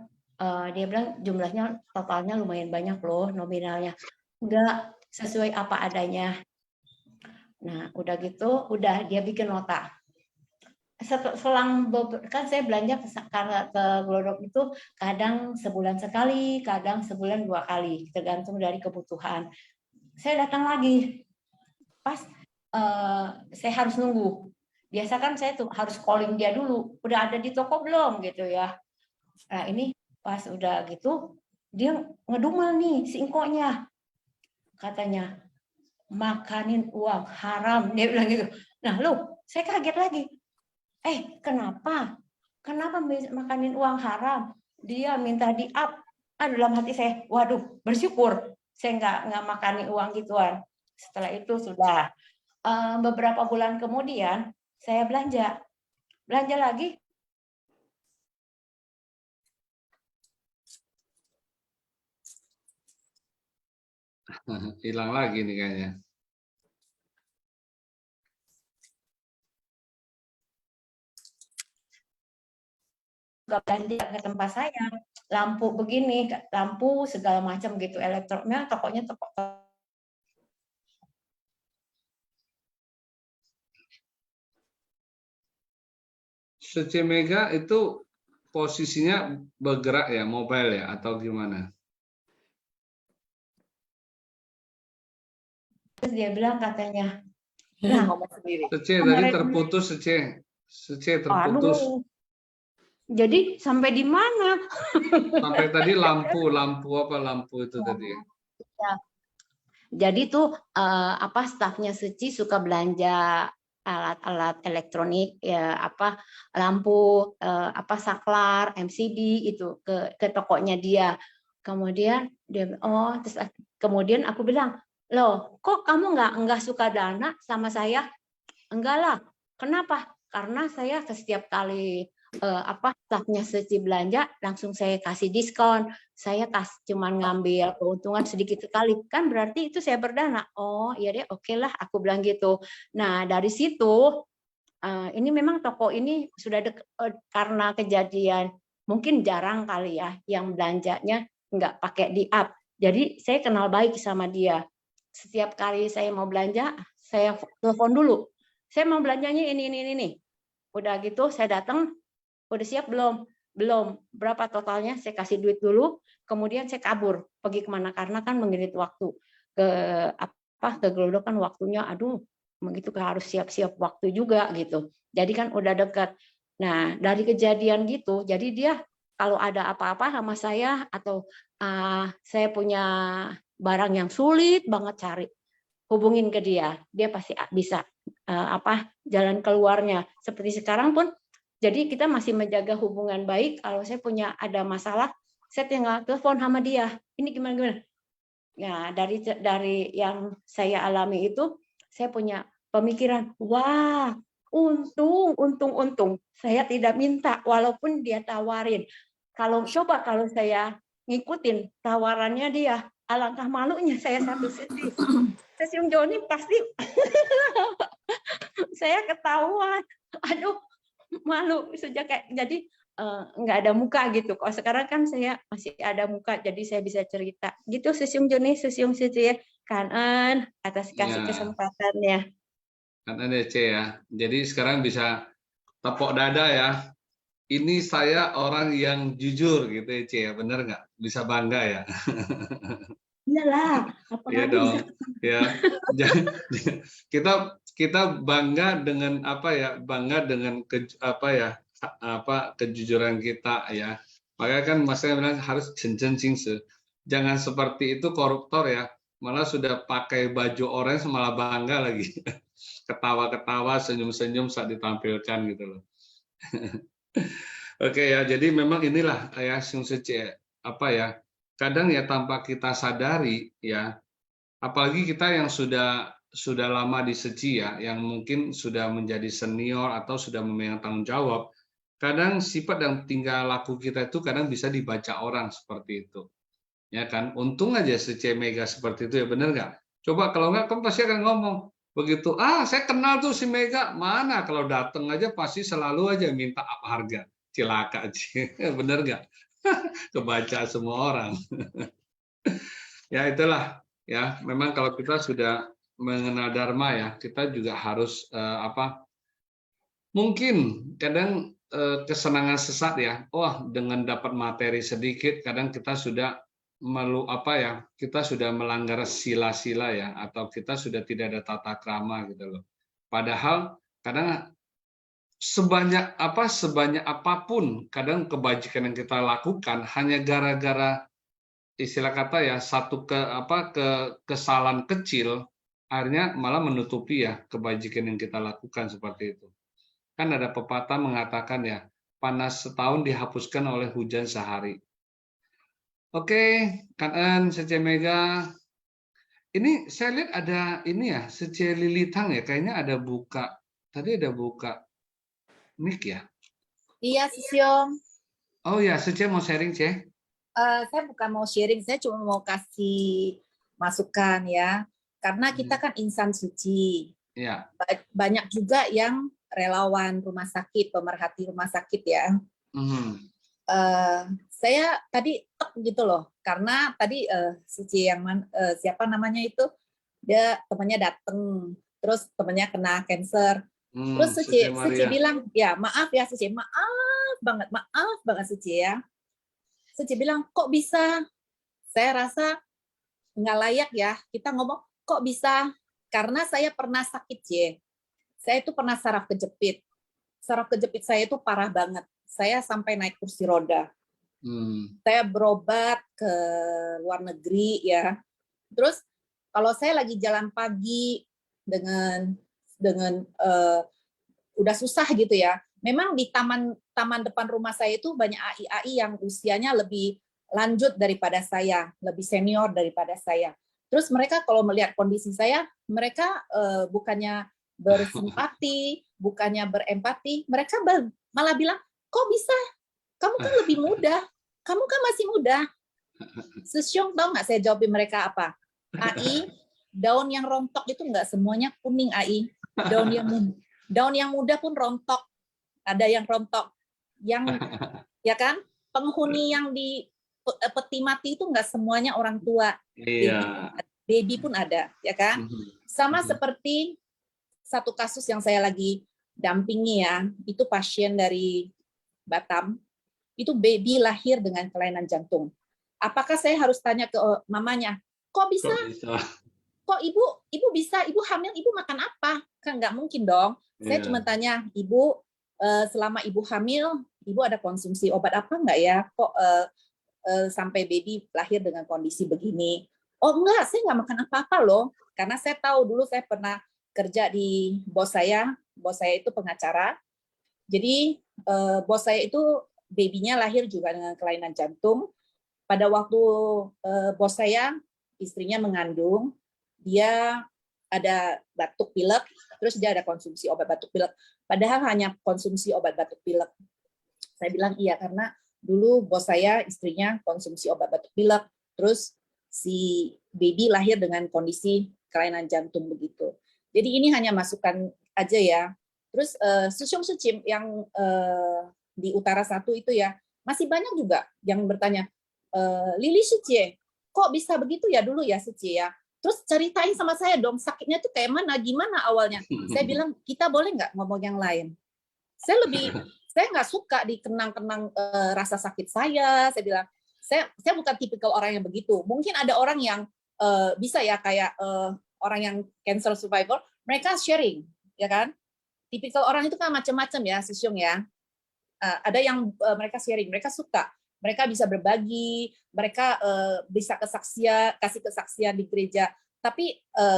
dia bilang jumlahnya totalnya lumayan banyak loh nominalnya. Enggak, sesuai apa adanya. Nah, udah gitu, udah dia bikin nota. Kan saya belanja karena ke Glodok itu kadang sebulan sekali, kadang sebulan 2 kali, tergantung dari kebutuhan. Saya datang lagi, pas saya harus nunggu. Biasa kan saya tuh harus calling dia dulu, udah ada di toko belum gitu ya. Nah ini pas udah gitu, dia ngedumel nih si ingkonya, katanya makanin uang haram, dia bilang gitu. Nah lu, saya kaget lagi. Kenapa? Kenapa makanin uang haram? Dia minta di-up. Dalam hati saya, waduh, bersyukur saya nggak makanin uang gituan. Setelah itu sudah beberapa bulan kemudian saya belanja lagi. Hilang lagi nih kayaknya. Belanja ke tempat saya, lampu begini, lampu segala macam gitu, elektroniknya tokonya toko. Sece Mega itu posisinya bergerak ya, mobile ya, atau gimana? Terus dia bilang katanya, Ngomong sendiri. Sece tadi terputus, Sece terputus. Aduh, jadi sampai di mana? Sampai tadi lampu itu tadi ya? Ya. Jadi tuh stafnya Suci suka belanja alat-alat elektronik ya, lampu, saklar, MCB itu ke tokonya dia. Kemudian dia terus kemudian aku bilang, loh kok kamu nggak suka dana sama saya? Enggak lah. Kenapa? Karena saya setiap kali stafnya Suci belanja langsung saya kasih diskon. Saya cuman ngambil keuntungan sedikit sekali. Kan berarti itu saya berdana. Oh, iya deh, oke lah aku bilang gitu. Nah, dari situ ini memang toko ini sudah karena kejadian mungkin jarang kali ya yang belanjanya nggak pakai di-up. Jadi saya kenal baik sama dia. Setiap kali saya mau belanja, saya telepon dulu. Saya mau belanjanya ini. Udah gitu saya datang, udah siap belum? Belum. Berapa totalnya? Saya kasih duit dulu, kemudian saya kabur. Pergi kemana? Karena kan mengirit waktu. Ke Glodok kan waktunya, aduh, begitu harus siap-siap waktu juga gitu. Jadi kan udah dekat. Nah, dari kejadian gitu, jadi dia kalau ada apa-apa sama saya atau saya punya barang yang sulit banget cari, hubungin ke dia pasti bisa jalan keluarnya. Seperti sekarang pun, jadi kita masih menjaga hubungan baik. Kalau saya punya ada masalah, saya tinggal telepon sama dia. Ini gimana? Ya, dari yang saya alami itu, saya punya pemikiran, wah, untung saya tidak minta walaupun dia tawarin. Kalau saya ngikutin tawarannya dia, alangkah malunya saya satu sisi. Sesium Joni pasti saya ketahuan. Aduh, malu sejak kayak jadi nggak ada muka gitu. Kalau sekarang kan saya masih ada muka, jadi saya bisa cerita. Gitu Sesium Joni, Sesium Siti kanan atas kasih kesempatannya. Kan ada C ya. Jadi sekarang bisa tepok dada ya. ini saya orang yang jujur gitu ya, Cie, bener nggak? Bisa bangga ya? Iyalah, Iya apalagi dong, bisa ya. Kita kita bangga dengan apa ya? Bangga dengan kejujuran kita ya. Makanya kan Mas saya bilang harus jenjen singse. Jangan seperti itu koruptor ya. Malah sudah pakai baju orange malah bangga lagi. Ketawa-ketawa, senyum-senyum saat ditampilkan gitu loh. Oke ya, jadi memang inilah ya singse apa ya? Kadang ya tanpa kita sadari ya, apalagi kita yang sudah lama di Seji ya, yang mungkin sudah menjadi senior atau sudah memegang tanggung jawab, kadang sifat dan tingkah laku kita itu kadang bisa dibaca orang seperti itu, ya kan? Untung aja si C Mega seperti itu ya, bener nggak? Coba kalau nggak, kamu pasti akan ngomong begitu. Saya kenal tuh si Mega, mana kalau datang aja pasti selalu aja minta apa harga, cilaka aja, bener nggak? Kebaca semua orang. Ya itulah ya, memang kalau kita sudah mengenal Dharma ya, kita juga harus mungkin kadang kesenangan sesat ya. Wah, dengan dapat materi sedikit kadang kita sudah kita sudah melanggar sila-sila ya, atau kita sudah tidak ada tata krama gitu loh. Padahal kadang sebanyak apapun kadang kebajikan yang kita lakukan hanya gara-gara istilah kata ya satu kesalahan kecil akhirnya malah menutupi ya kebajikan yang kita lakukan seperti itu. Kan ada pepatah mengatakan ya, panas setahun dihapuskan oleh hujan sehari. Oke, Kan Sece Mega. Ini saya lihat ada ini ya, Sece Lilitang ya, kayaknya ada buka. Tadi ada buka mic ya. Iya, Sisyong. Oh ya, Sece mau sharing, Ce? Saya bukan mau sharing, saya cuma mau kasih masukan ya. Karena kita kan insan suci. Ya. Banyak juga yang relawan rumah sakit, pemerhati rumah sakit ya. Saya tadi gitu loh, karena tadi suci yang siapa namanya itu, dia temannya datang, terus temannya kena cancer. Terus Suci bilang, ya maaf ya Suci, maaf banget Suci ya. Suci bilang, kok bisa? Saya rasa nggak layak ya kita ngomong, kok bisa? Karena saya pernah sakit, Cie. Saya itu pernah saraf kejepit. Saraf kejepit saya itu parah banget. Saya sampai naik kursi roda. Saya berobat ke luar negeri ya. Terus kalau saya lagi jalan pagi dengan udah susah gitu ya. Memang di taman depan rumah saya itu banyak AI yang usianya lebih lanjut daripada saya, lebih senior daripada saya. Terus mereka kalau melihat kondisi saya, mereka bukannya bersimpati, bukannya berempati, mereka malah bilang, kok bisa? Kamu kan lebih muda, kamu kan masih muda. Sisyong tahu nggak saya jawabin mereka apa? AI, daun yang rontok itu nggak semuanya kuning, AI. Daun yang muda pun rontok. Ada yang rontok, yang ya kan penghuni yang di peti mati itu nggak semuanya orang tua, baby pun ada, ya kan. Sama seperti satu kasus yang saya lagi dampingi ya, itu pasien dari Batam, itu baby lahir dengan kelainan jantung. Apakah saya harus tanya ke mamanya, kok bisa? Kok ibu bisa? Ibu hamil, ibu makan apa? Kan nggak mungkin dong. Saya cuma tanya, ibu selama ibu hamil, ibu ada konsumsi obat apa enggak ya? Kok sampai baby lahir dengan kondisi begini? Oh enggak, saya nggak makan apa-apa loh. Karena saya tahu dulu saya pernah kerja di bos saya itu pengacara. Jadi bos saya itu babynya lahir juga dengan kelainan jantung. Pada waktu bos saya, istrinya mengandung, dia ada batuk pilek, terus dia ada konsumsi obat batuk pilek. Padahal hanya konsumsi obat batuk pilek. Saya bilang iya, karena dulu bos saya istrinya konsumsi obat batuk pilek, terus si baby lahir dengan kondisi kelainan jantung begitu. Jadi ini hanya masukan aja ya. Terus Susyong Sucim yang di Utara 1 itu ya, masih banyak juga yang bertanya, Lili Suci, kok bisa begitu ya dulu ya Suci ya? Terus ceritain sama saya dong, sakitnya tuh kayak mana, gimana awalnya? Saya bilang, kita boleh nggak ngomong yang lain? Saya nggak suka dikenang-kenang rasa sakit saya. Saya bilang, saya bukan tipikal orang yang begitu. Mungkin ada orang yang bisa ya kayak orang yang cancer survivor, mereka sharing, ya kan? Tipikal orang itu kan macam-macam ya, Sisyong ya. Ada yang mereka sharing, mereka suka, mereka bisa berbagi, mereka bisa kasih kesaksian di gereja. Tapi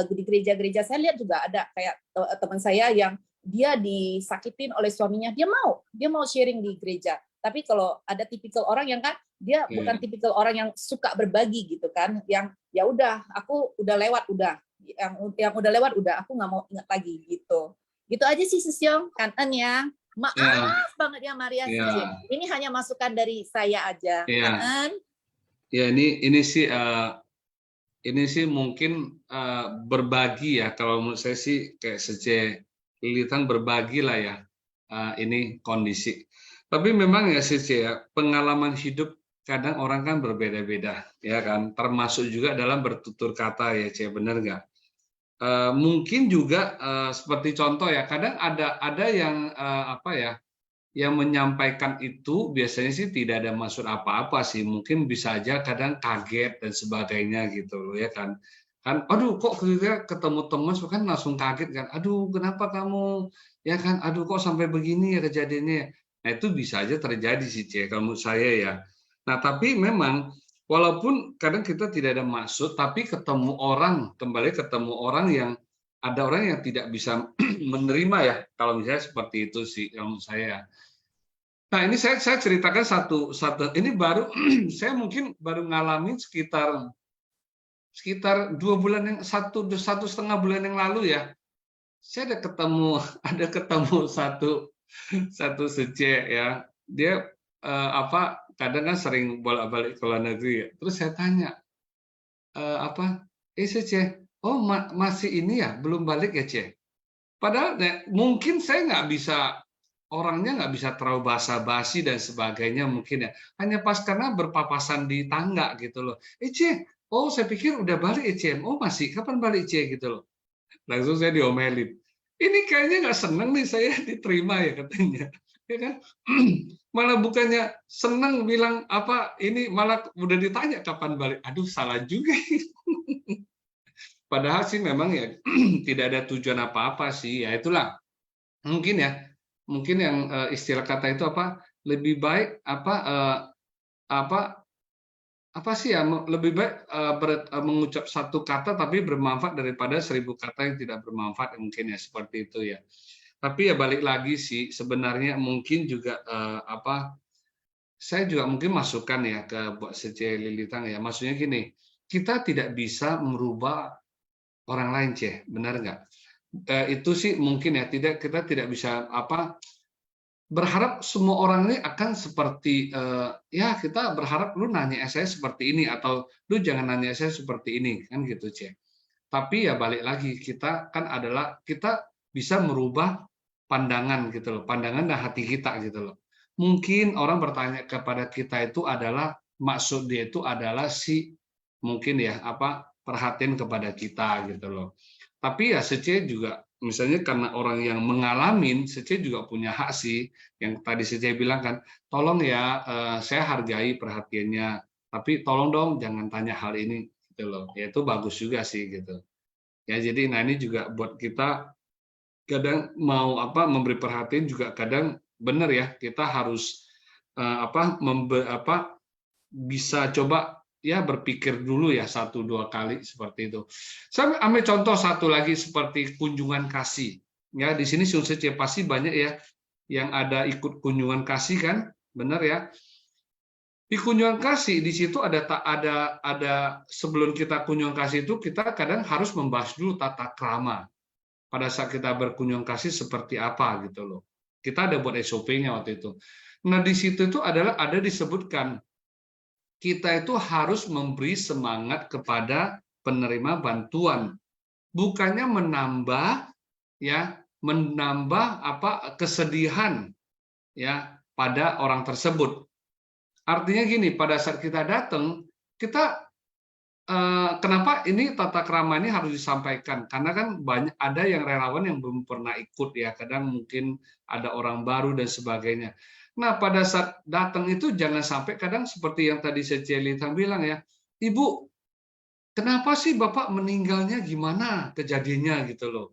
di gereja-gereja saya lihat juga ada kayak teman saya yang dia disakitin oleh suaminya, dia mau sharing di gereja. Tapi kalau ada tipikal orang yang kan dia bukan tipikal orang yang suka berbagi gitu kan, yang ya udah aku udah lewat udah, yang udah lewat udah, aku nggak mau ingat lagi gitu. Gitu aja sih Sisyong, Kanan ya. Maaf banget ya Maria. Ini hanya masukan dari saya aja. Kanan. Ya ini sih mungkin berbagi ya, kalau menurut saya sih kayak Sece Lilitan berbagi lah ya, ini kondisi. Tapi memang ya Sece ya, pengalaman hidup kadang orang kan berbeda-beda ya kan, termasuk juga dalam bertutur kata ya Ce, benar nggak? Mungkin juga seperti contoh ya, kadang ada yang apa ya, yang menyampaikan itu biasanya sih tidak ada maksud apa-apa sih, mungkin bisa aja kadang kaget dan sebagainya gitu loh ya kan. Aduh kok ketemu teman kan langsung kaget kan, aduh kenapa kamu ya kan, aduh kok sampai begini ya kejadiannya. Nah itu bisa aja terjadi sih Ce, kalau menurut saya ya. Nah tapi memang walaupun kadang kita tidak ada maksud, tapi ketemu orang yang ada orang yang tidak bisa menerima ya, kalau misalnya seperti itu sih kalau menurut saya. Nah ini saya ceritakan satu ini baru saya mungkin baru ngalamin sekitar 2 bulan yang satu setengah bulan yang lalu ya. Saya ada ketemu satu Sece ya. Dia kadang kan sering bolak-balik ke luar negeri ya. Terus saya tanya Sece, oh masih ini ya, belum balik ya Ce? Padahal mungkin saya orangnya nggak bisa terlalu basa-basi dan sebagainya mungkin ya. Hanya pas karena berpapasan di tangga gitu loh. Ce, oh saya pikir udah balik Ce. Oh masih, kapan balik Ce gitu loh. Langsung saya diomelin. Ini kayaknya nggak seneng nih saya diterima ya katanya. Ya kan? Malah bukannya seneng bilang ini malah udah ditanya kapan balik. Aduh salah juga. Padahal sih memang ya tidak ada tujuan apa-apa sih. Ya itulah. Mungkin yang istilah kata itu lebih baik lebih baik mengucap satu kata tapi bermanfaat daripada 1000 kata yang tidak bermanfaat, mungkin ya seperti itu ya. Tapi ya balik lagi sih sebenarnya mungkin juga saya juga mungkin masukkan ya ke buat Sece Lilitang ya. Maksudnya gini, kita tidak bisa merubah orang lain benar nggak? Itu sih mungkin ya, kita tidak bisa berharap semua orang ini akan seperti ya kita berharap lu nanya saya seperti ini atau lu jangan nanya saya seperti ini kan gitu Tapi ya balik lagi, kita kan kita bisa merubah pandangan gitu loh, pandangan dan hati kita gitu loh. Mungkin orang bertanya kepada kita itu adalah maksud dia itu adalah mungkin ya perhatian kepada kita gitu loh. Tapi ya Sece juga misalnya karena orang yang mengalami, Sece juga punya hak sih. Yang tadi Sece bilang kan, tolong ya saya hargai perhatiannya, tapi tolong dong jangan tanya hal ini gitu loh. Ya itu bagus juga sih gitu. Ya jadi ini juga buat kita kadang mau memberi perhatian juga kadang benar ya, kita harus bisa coba ya berpikir dulu ya 1-2 kali seperti itu. Saya ambil contoh satu lagi seperti kunjungan kasih. Ya di sini Sece pasti banyak ya yang ada ikut kunjungan kasih kan, benar ya? Di kunjungan kasih di situ ada sebelum kita kunjungan kasih itu kita kadang harus membahas dulu tata krama. Pada saat kita berkunjung kasih seperti apa gitu loh. Kita ada buat SOP-nya waktu itu. Nah di situ itu ada disebutkan kita itu harus memberi semangat kepada penerima bantuan, bukannya menambah kesedihan ya pada orang tersebut. Artinya gini, pada saat kita datang, kita kenapa ini tata krama ini harus disampaikan? Karena kan banyak ada yang relawan yang belum pernah ikut ya, kadang mungkin ada orang baru dan sebagainya. Nah, pada saat datang itu jangan sampai kadang seperti yang tadi Celita bilang ya, Ibu, kenapa sih Bapak meninggalnya gimana kejadiannya gitu loh.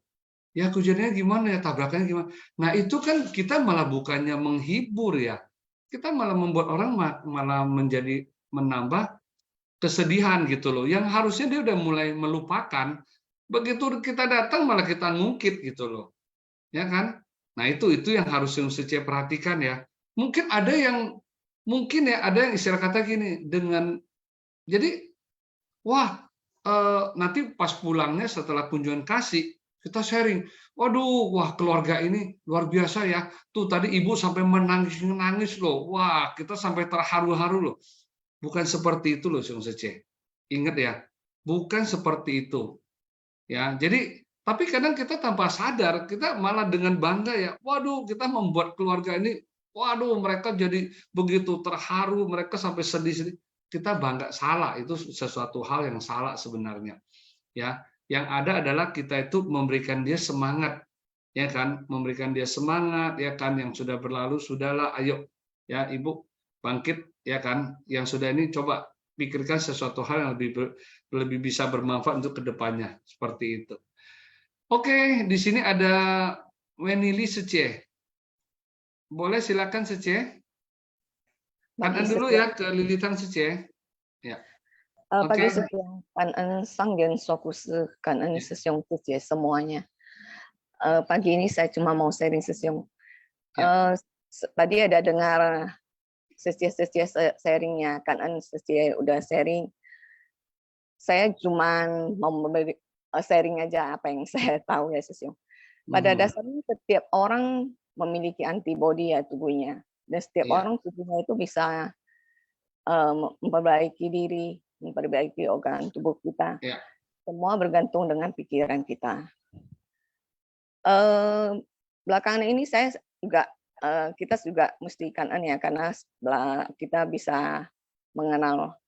Ya kejadiannya gimana ya, tabrakannya gimana. Nah itu kan kita malah bukannya menghibur ya, kita malah membuat orang malah menjadi menambah kesedihan gitu loh. Yang harusnya dia udah mulai melupakan, begitu kita datang malah kita ngungkit gitu loh, ya kan? Nah itu yang harus saya perhatikan ya. Mungkin ada yang ada yang istilah kata gini dengan jadi wah nanti pas pulangnya setelah kunjungan kasih kita sharing. Waduh, wah keluarga ini luar biasa ya. Tuh tadi ibu sampai menangis loh. Wah, kita sampai terharu-haru loh. Bukan seperti itu loh, Sung Sece. Ingat ya, bukan seperti itu. Ya, jadi tapi kadang kita tanpa sadar kita malah dengan bangga ya. Waduh, kita membuat keluarga ini, waduh, mereka jadi begitu terharu, mereka sampai sedih-sedih. Kita bangga, salah, itu sesuatu hal yang salah sebenarnya. Ya, yang ada adalah kita itu memberikan dia semangat, ya kan, memberikan dia semangat, ya kan, yang sudah berlalu sudahlah, ayo, ya ibu bangkit, ya kan, yang sudah ini coba pikirkan sesuatu hal yang lebih bisa bermanfaat untuk kedepannya, seperti itu. Oke, di sini ada Wenili Sece, boleh silakan Sece. Kanan dulu ya ke Lilitan Sece. Ya. Bagi Oke. setiap kanan sang dan fokus kanan sesiong ya semuanya. Pagi ini saya cuma mau sharing sesiong. Tadi ada dengar sesi sharingnya, kanan sesi udah sharing. Saya cuma mau memberi sharing aja apa yang saya tahu ya sesiong. Pada dasarnya setiap orang memiliki antibodi ya tubuhnya, dan setiap orang tubuhnya itu bisa memperbaiki diri, memperbaiki organ tubuh kita. Semua bergantung dengan pikiran kita. Belakangan ini saya juga kita juga mesti kanan ya, karena kita bisa mengenal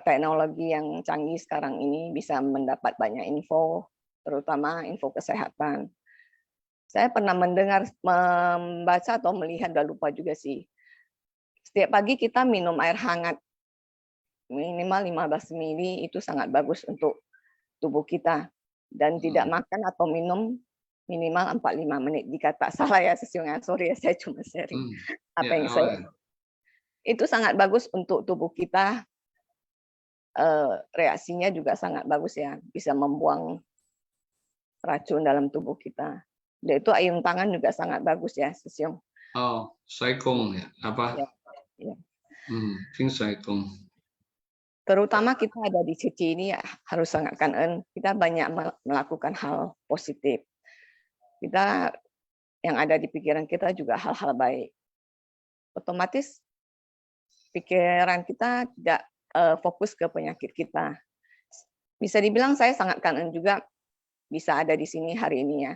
teknologi yang canggih sekarang ini, bisa mendapat banyak info, terutama info kesehatan. Saya pernah mendengar, membaca atau melihat, udah lupa juga sih. Setiap pagi kita minum air hangat minimal 15 ml, itu sangat bagus untuk tubuh kita. Dan tidak makan atau minum minimal 45 menit. Jika tak salah ya sesungguhnya, sorry ya saya cuma sharing apa yang saya. Itu sangat bagus untuk tubuh kita. Reaksinya juga sangat bagus ya, bisa membuang racun dalam tubuh kita. Dan itu ayun tangan juga sangat bagus ya, Sesiong. Oh, Saikong ya, apa? Ya. Saikong. Terutama kita ada di Cici ini ya, harus sangat kanan. Kita banyak melakukan hal positif. Kita yang ada di pikiran kita juga hal-hal baik. Otomatis pikiran kita tidak fokus ke penyakit kita. Bisa dibilang saya sangat kanan juga bisa ada di sini hari ini ya.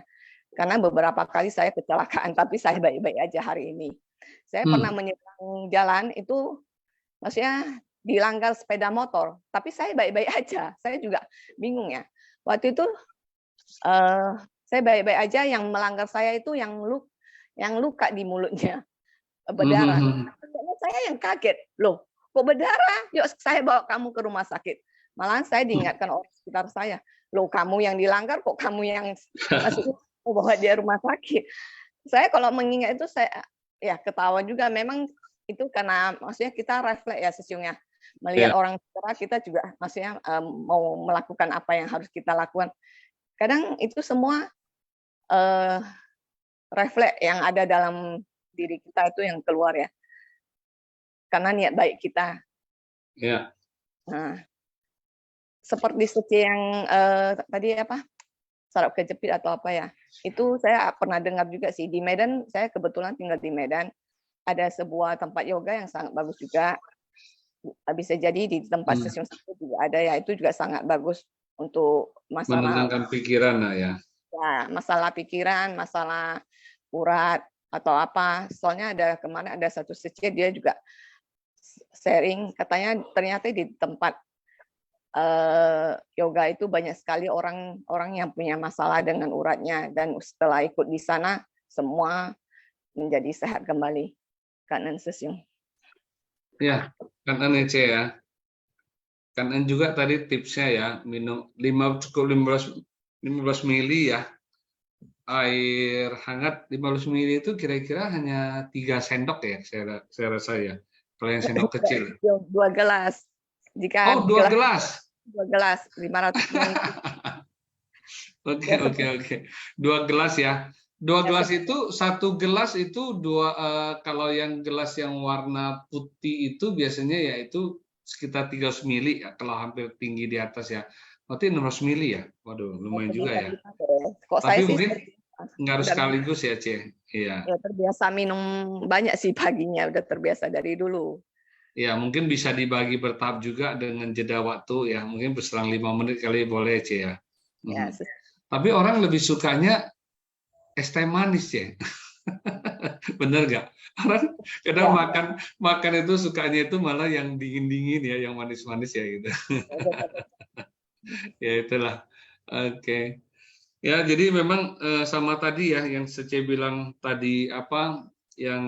Karena beberapa kali saya kecelakaan, tapi saya baik-baik aja hari ini. Saya pernah menyeberang jalan itu, maksudnya dilanggar sepeda motor, tapi saya baik-baik aja. Saya juga bingung ya. Waktu itu saya baik-baik aja, yang melanggar saya itu yang luka di mulutnya, berdarah. Saya yang kaget, loh kok berdarah? Yuk saya bawa kamu ke rumah sakit. Malahan saya diingatkan orang sekitar saya, loh kamu yang dilanggar, kok kamu yang maksudnya bawa dia rumah sakit. Saya kalau mengingat itu saya ya ketawa juga. Memang itu karena maksudnya kita refleks ya sesungguhnya. Melihat orang tua kita juga maksudnya mau melakukan apa yang harus kita lakukan. Kadang itu semua refleks yang ada dalam diri kita itu yang keluar ya. Karena niat baik kita. Ya. Nah, seperti yang tadi apa? Saraf kejepit atau apa ya, itu saya pernah dengar juga sih di Medan. Saya kebetulan tinggal di Medan, ada sebuah tempat yoga yang sangat bagus juga. Bisa jadi di tempat stasiun satu juga ada ya, itu juga sangat bagus untuk masalah menenangkan pikiran lah ya. Ya, masalah pikiran, masalah urat atau apa. Soalnya ada kemana ada satu sesi dia juga sharing, katanya ternyata di tempat yoga itu banyak sekali orang yang punya masalah dengan uratnya, dan setelah ikut di sana semua menjadi sehat kembali. Kanan sesiung. Ya, kan Ece ya. Kan juga tadi tipsnya ya, minum 15 mili ya. Air hangat 15 mili itu kira-kira hanya 3 sendok ya, saya rasa ya. Kalau yang sendok kecil. 2 gelas. Jika Oh, 2 gelas. 2 gelas 500 ml. Oke. 2 gelas ya. 2 gelas itu, 1 gelas itu kalau yang gelas yang warna putih itu biasanya ya itu sekitar 300 mili ya, kalau hampir tinggi di atas ya. Berarti 600 mili ya. Waduh, lumayan juga ya. Kok Tapi saya sih mungkin nggak harus sekaligus ya, Ce. Iya. ya terbiasa minum banyak sih paginya, udah terbiasa dari dulu. Ya, mungkin bisa dibagi bertahap juga dengan jeda waktu ya. Mungkin berselang 5 menit kali boleh, Ce ya. Ya, Tapi orang lebih sukanya es teh manis ya. Bener nggak? Orang kadang makan itu sukanya itu malah yang dingin-dingin ya, yang manis-manis ya gitu. Ya itulah. Oke. Ya, jadi memang sama tadi ya yang Sece bilang tadi apa yang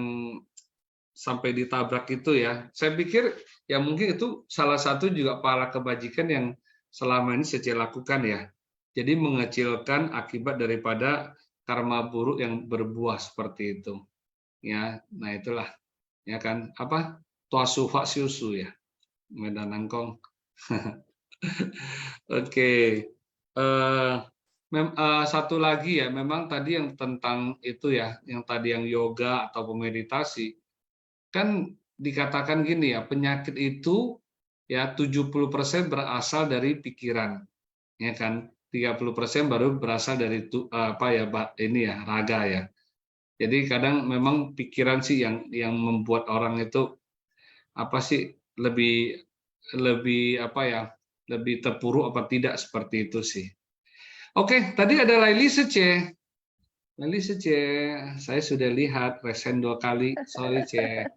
sampai ditabrak itu ya. Saya pikir ya mungkin itu salah satu juga para kebajikan yang selama ini Sece lakukan ya. Jadi mengecilkan akibat daripada karma buruk yang berbuah seperti itu. Ya, nah itulah ya kan apa? Tuasu fak siusu ya. Medan Angkong. Oke. Satu lagi ya, memang tadi yang tentang itu ya, yang tadi yang yoga atau meditasi, kan dikatakan gini ya, penyakit itu ya 70% berasal dari pikiran, ya kan, 30% baru berasal dari apa ya, ini ya, raga ya. Jadi kadang memang pikiran sih yang membuat orang itu apa sih lebih apa ya, lebih terpuruk apa tidak seperti itu sih. Oke, tadi ada Laili Sece. Laili Sece, saya sudah lihat resen 2 kali. Sorry, Ce.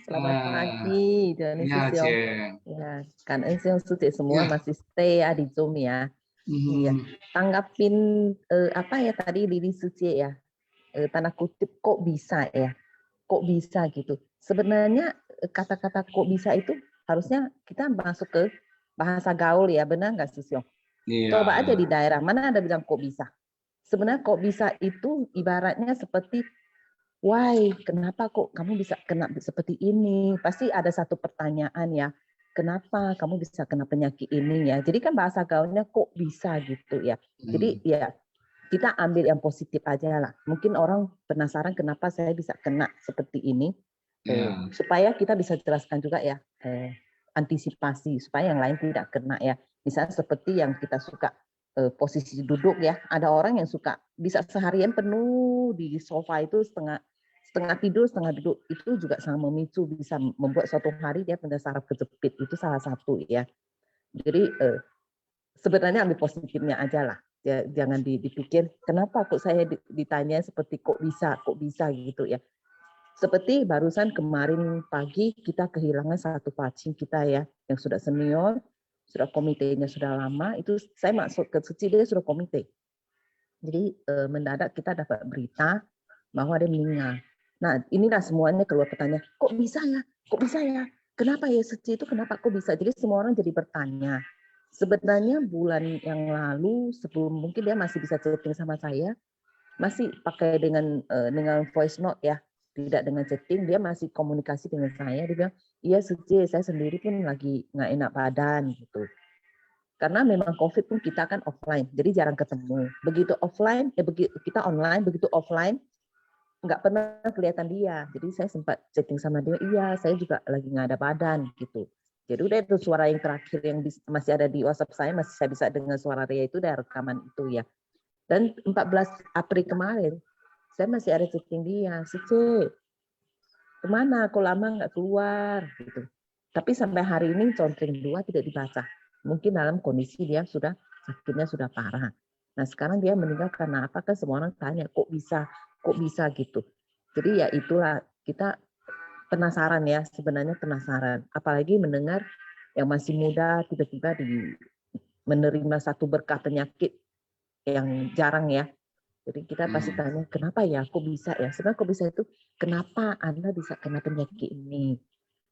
Selamat pagi, Doni Ya, Susiong. Ce. Ya, kan Siong Suci semua Ya. masih stay ya di Zoom ya. Iya. Tanggapin apa ya tadi Lili Suci ya. Tanda kutip kok bisa ya. Kok bisa gitu. Sebenarnya kata-kata kok bisa itu harusnya kita masuk ke bahasa gaul ya, benar nggak Susiong? Iya. Coba aja di daerah, mana ada bilang kok bisa. Sebenarnya kok bisa itu ibaratnya seperti, why, kenapa kok kamu bisa kena seperti ini? Pasti ada satu pertanyaan ya, kenapa kamu bisa kena penyakit ini ya? Jadi kan bahasa gaulnya kok bisa gitu ya. Jadi ya kita ambil yang positif aja lah. Mungkin orang penasaran kenapa saya bisa kena seperti ini, supaya kita bisa jelaskan juga ya, antisipasi supaya yang lain tidak kena ya. Misalnya seperti yang kita suka posisi duduk ya, ada orang yang suka bisa seharian penuh di sofa itu setengah tidur setengah duduk, itu juga sangat memicu, bisa membuat suatu hari dia punya saraf kejepit, itu salah satu ya. Jadi sebenarnya ambil positifnya aja lah, ya, jangan dipikir kenapa kok saya ditanya seperti kok bisa gitu ya. Seperti barusan kemarin pagi kita kehilangan satu pasien kita ya yang sudah senior, sudah komitenya sudah lama, itu saya masuk ke Suci dia sudah komite. Jadi mendadak kita dapat berita bahwa dia meninggal. Nah inilah semuanya keluar pertanyaan, kok bisa ya? Kok bisa ya? Kenapa ya Suci itu kenapa kok bisa? Jadi semua orang jadi bertanya. Sebenarnya bulan yang lalu sebelum mungkin dia masih bisa chatting sama saya, masih pakai dengan voice note ya, tidak dengan chatting, dia masih komunikasi dengan saya. Dia bilang, iya Suci, saya sendiri pun lagi nggak enak badan gitu. Karena memang COVID pun kita kan offline, jadi jarang ketemu. Begitu offline, kita online, begitu offline, nggak pernah kelihatan dia. Jadi saya sempat chatting sama dia, iya saya juga lagi nggak ada badan gitu. Jadi udah itu suara yang terakhir yang masih ada di WhatsApp saya, masih saya bisa dengar suara dia itu dari rekaman itu ya. Dan 14 April kemarin, saya masih ada chatting dia, Suci, kemana? Kok lama nggak keluar? Gitu. Tapi sampai hari ini contring 2 tidak dibaca. Mungkin dalam kondisi dia sudah sakitnya sudah parah. Nah sekarang dia meninggal karena apa? Kan semua orang tanya, kok bisa gitu. Jadi ya itulah kita penasaran ya, sebenarnya penasaran. Apalagi mendengar yang masih muda tiba-tiba menerima satu berkah penyakit yang jarang ya. Jadi kita pasti tanya, kenapa ya, kok bisa ya? Sebenarnya kok bisa itu, kenapa Anda bisa kena penyakit ini?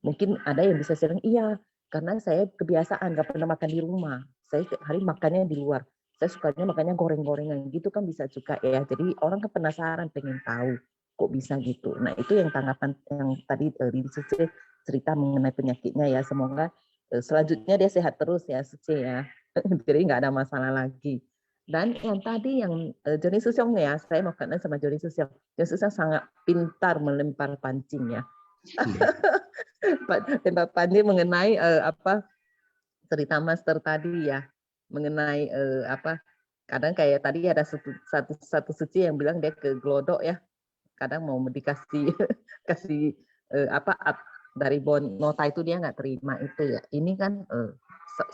Mungkin ada yang bisa bilang, iya, karena saya kebiasaan nggak pernah makan di rumah. Saya setiap hari makannya di luar. Saya sukanya makannya goreng-gorengan gitu kan bisa juga ya. Jadi orang kan penasaran, pengen tahu kok bisa gitu. Nah itu yang tanggapan yang tadi Lili Suci cerita mengenai penyakitnya ya. Semoga selanjutnya dia sehat terus ya Suci ya. Jadi nggak ada masalah lagi. Dan yang tadi yang Joni Susyong ya, saya mau kenal sama Joni Susyong. Joni Susyong sangat pintar melempar pancing ya. Lempar pancing mengenai cerita master tadi ya, mengenai kadang kayak tadi ada satu suci yang bilang dia ke Glodok ya, kadang mau dikasih kasih dari bon nota itu dia nggak terima itu ya. Ini kan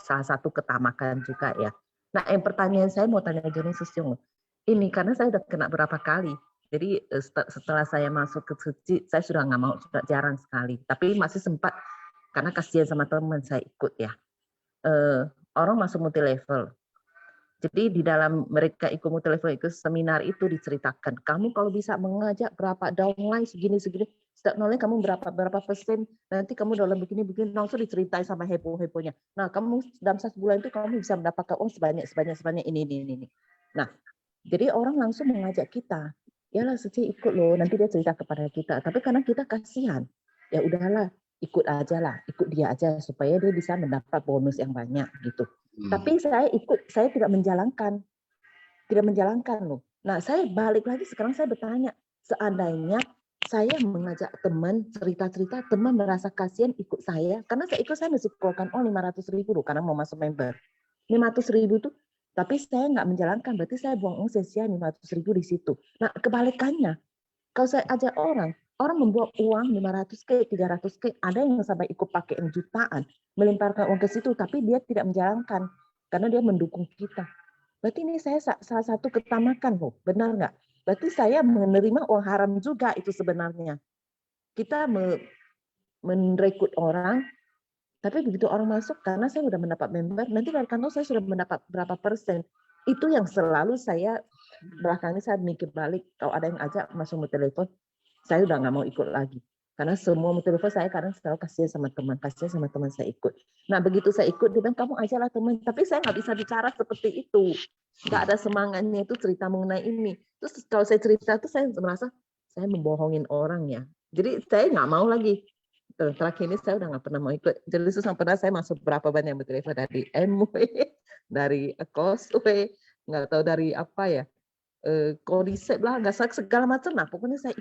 salah satu ketamakan juga ya. Nah, yang pertanyaan saya mau tanya Joni Susyong, ini karena saya udah kena berapa kali. Jadi setelah saya masuk ke suci, saya sudah nggak mau, sudah jarang sekali. Tapi masih sempat karena kasihan sama teman saya ikut ya. Orang masuk multi level. Jadi di dalam mereka ikut multi level itu seminar itu diceritakan, kamu kalau bisa mengajak berapa downline segini, setiap nolnya kamu berapa persen, nanti kamu dalam begini langsung diceritain sama hebohnya. Nah, kamu dalam 1 bulan itu kamu bisa mendapatkan sebanyak ini. Nah, jadi orang langsung mengajak kita, yalah Suci ikut loh, nanti dia cerita kepada kita. Tapi karena kita kasihan, ya udahlah, ikut dia aja supaya dia bisa mendapat bonus yang banyak gitu. Tapi saya tidak menjalankan loh. Nah, saya balik lagi sekarang saya bertanya, seandainya saya mengajak teman cerita-cerita, teman merasa kasihan ikut saya, karena saya mesti keluarkan 500.000 loh, karena mau masuk member. 500.000 itu, tapi saya nggak menjalankan, berarti saya buang uang sia-sia 500.000 di situ. Nah, kebalikannya, kalau saya ajak orang membuat uang 500K, 300K, ada yang sampai ikut pakai yang jutaan, melemparkan uang ke situ, tapi dia tidak menjalankan, karena dia mendukung kita. Berarti ini saya salah satu ketamakan loh, benar nggak? Berarti saya menerima uang haram juga itu sebenarnya. Kita merekrut orang, tapi begitu orang masuk, karena saya sudah mendapat member, nanti dari kantor saya sudah mendapat berapa persen. Itu yang selalu saya, belakangnya saya mikir balik, kalau ada yang ajak masuk telepon, saya udah nggak mau ikut lagi. Karena semua telepon saya kadang selalu kasihan sama teman saya ikut. Nah begitu saya ikut, dia bilang kamu ajalah teman, tapi saya nggak bisa bicara seperti itu. Nggak ada semangatnya itu cerita mengenai ini. Terus kalau saya cerita itu saya merasa saya membohongin orang ya. Jadi saya nggak mau lagi. Terakhir ini saya udah nggak pernah mau ikut. Jadi susah pernah saya masuk berapa banyak telepon dari MW, dari Cosway, nggak tahu dari apa ya. Kondisep lah, nggak segala macam lah. Pokoknya saya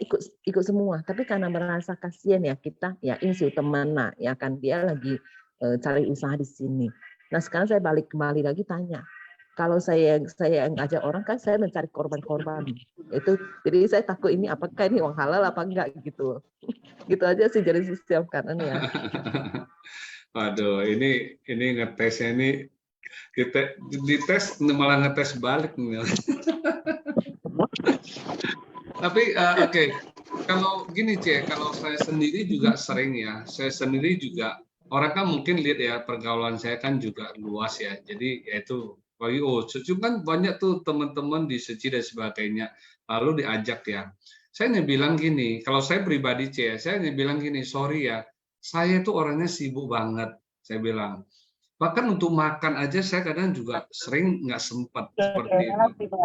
ikut semua. Tapi karena merasa kasihan ya kita, ya ini sih teman lah, ya kan dia lagi cari usaha di sini. Nah sekarang saya balik kembali lagi tanya, kalau saya ngajak orang kan saya mencari korban-korban. Itu jadi saya takut ini apakah ini uang halal apa enggak gitu. Gitu aja sih jadi setiap kanan ya. Waduh, ini ngetesnya ini kita dites malah ngetes balik nih. Tapi oke, kalau gini kalau saya sendiri juga sering ya, saya sendiri juga orang kan mungkin lihat ya pergaulan saya kan juga luas ya, jadi yaitu kan banyak tuh teman-teman di Suci dan sebagainya, lalu diajak ya. Saya bilang gini, kalau saya pribadi saya bilang gini, sorry ya, saya tuh orangnya sibuk banget, saya bilang. Bahkan untuk makan aja saya kadang juga sering nggak sempat seperti itu.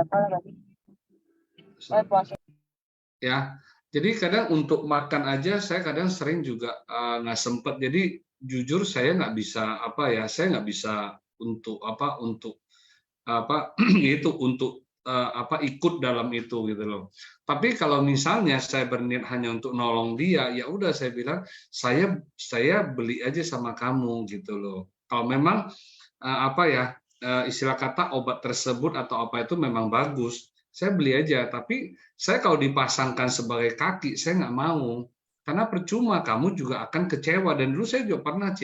Ya, jadi kadang untuk makan aja saya kadang sering juga nggak sempat. Jadi jujur saya nggak bisa saya nggak bisa untuk ikut dalam itu gitu loh. Tapi kalau misalnya saya berniat hanya untuk nolong dia, ya udah saya bilang saya beli aja sama kamu gitu loh. Kalau memang istilah kata obat tersebut atau apa itu memang bagus, saya beli aja. Tapi saya kalau dipasangkan sebagai kaki, saya nggak mau. Karena percuma, kamu juga akan kecewa. Dan dulu saya juga pernah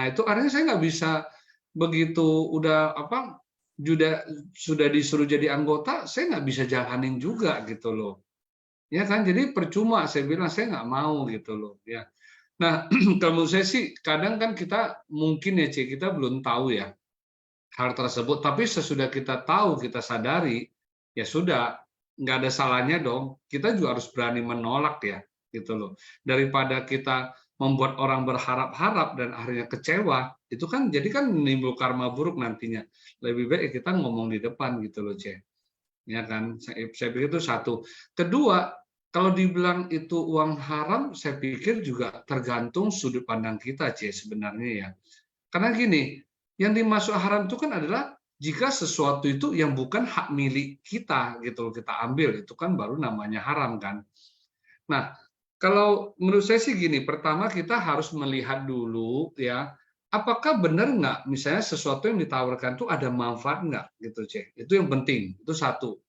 itu akhirnya saya nggak bisa begitu sudah disuruh jadi anggota, saya nggak bisa jalanin juga gitu loh. Ya kan, jadi percuma saya bilang saya nggak mau gitu loh ya. Nah, kalau menurut saya sih kadang kan kita mungkin ya kita belum tahu ya hal tersebut, tapi sesudah kita tahu, kita sadari, ya sudah, nggak ada salahnya dong. Kita juga harus berani menolak ya, gitu loh. Daripada kita membuat orang berharap-harap dan akhirnya kecewa, itu kan jadi kan menimbul karma buruk nantinya. Lebih baik kita ngomong di depan gitu loh, C. Ya kan, saya pikir itu satu. Kedua, kalau dibilang itu uang haram, saya pikir juga tergantung sudut pandang kita, C, sebenarnya ya. Karena gini, yang dimaksud haram itu kan adalah jika sesuatu itu yang bukan hak milik kita gitu loh, kita ambil, itu kan baru namanya haram kan. Nah, kalau menurut saya sih gini, pertama kita harus melihat dulu ya, apakah benar nggak misalnya sesuatu yang ditawarkan itu ada manfaat nggak gitu, Cek. Itu yang penting, itu satu.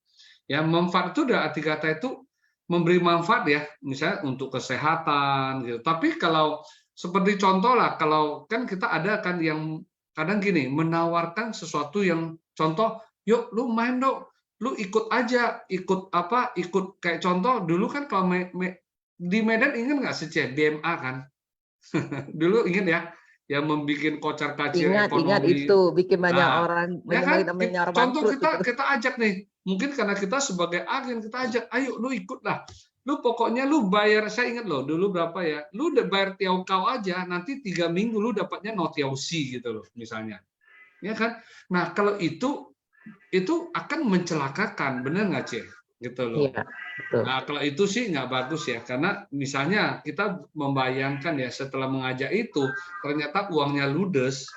Ya, manfaat itu udah arti kata itu memberi manfaat ya, misalnya untuk kesehatan gitu. Tapi kalau seperti contoh lah, kalau kan kita ada kan yang kadang gini, menawarkan sesuatu yang contoh, yuk lu main dong, lu ikut aja, ikut apa, ikut kayak contoh dulu kan kalau di Medan ingat nggak sih BMA kan? Dulu ingat ya, yang membuat kocar-kacir Ingat ekonomi. itu bikin banyak Nah, orang ya kan? menyorong Contoh bangkrut itu. kita ajak nih, mungkin karena kita sebagai agen kita ajak, ayo lu ikut lah. Lu pokoknya lu bayar, saya ingat loh dulu berapa ya, lu udah bayar tiau kau aja, nanti 3 minggu lu dapatnya no tiau si gitu loh misalnya. Ya kan? Nah kalau itu akan mencelakakan, bener nggak Cih? Gitu loh. Iya, betul. Nah, kalau itu sih nggak bagus ya, karena misalnya kita membayangkan ya setelah mengajak itu ternyata uangnya ludes,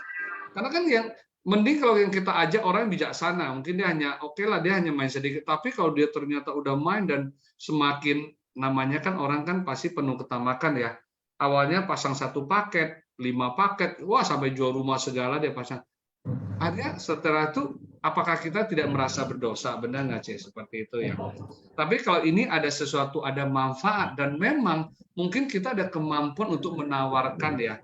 karena kan yang mending kalau yang kita ajak orang yang bijaksana, mungkin dia hanya oke lah dia hanya main sedikit, tapi kalau dia ternyata udah main dan semakin namanya kan orang kan pasti penuh ketamakan ya, awalnya pasang 1 paket, 5 paket, wah sampai jual rumah segala dia pasang. Akhirnya setelah itu apakah kita tidak merasa berdosa, benar nggak Cek? Seperti itu ya. Tapi kalau ini ada sesuatu, ada manfaat dan memang mungkin kita ada kemampuan untuk menawarkan ya.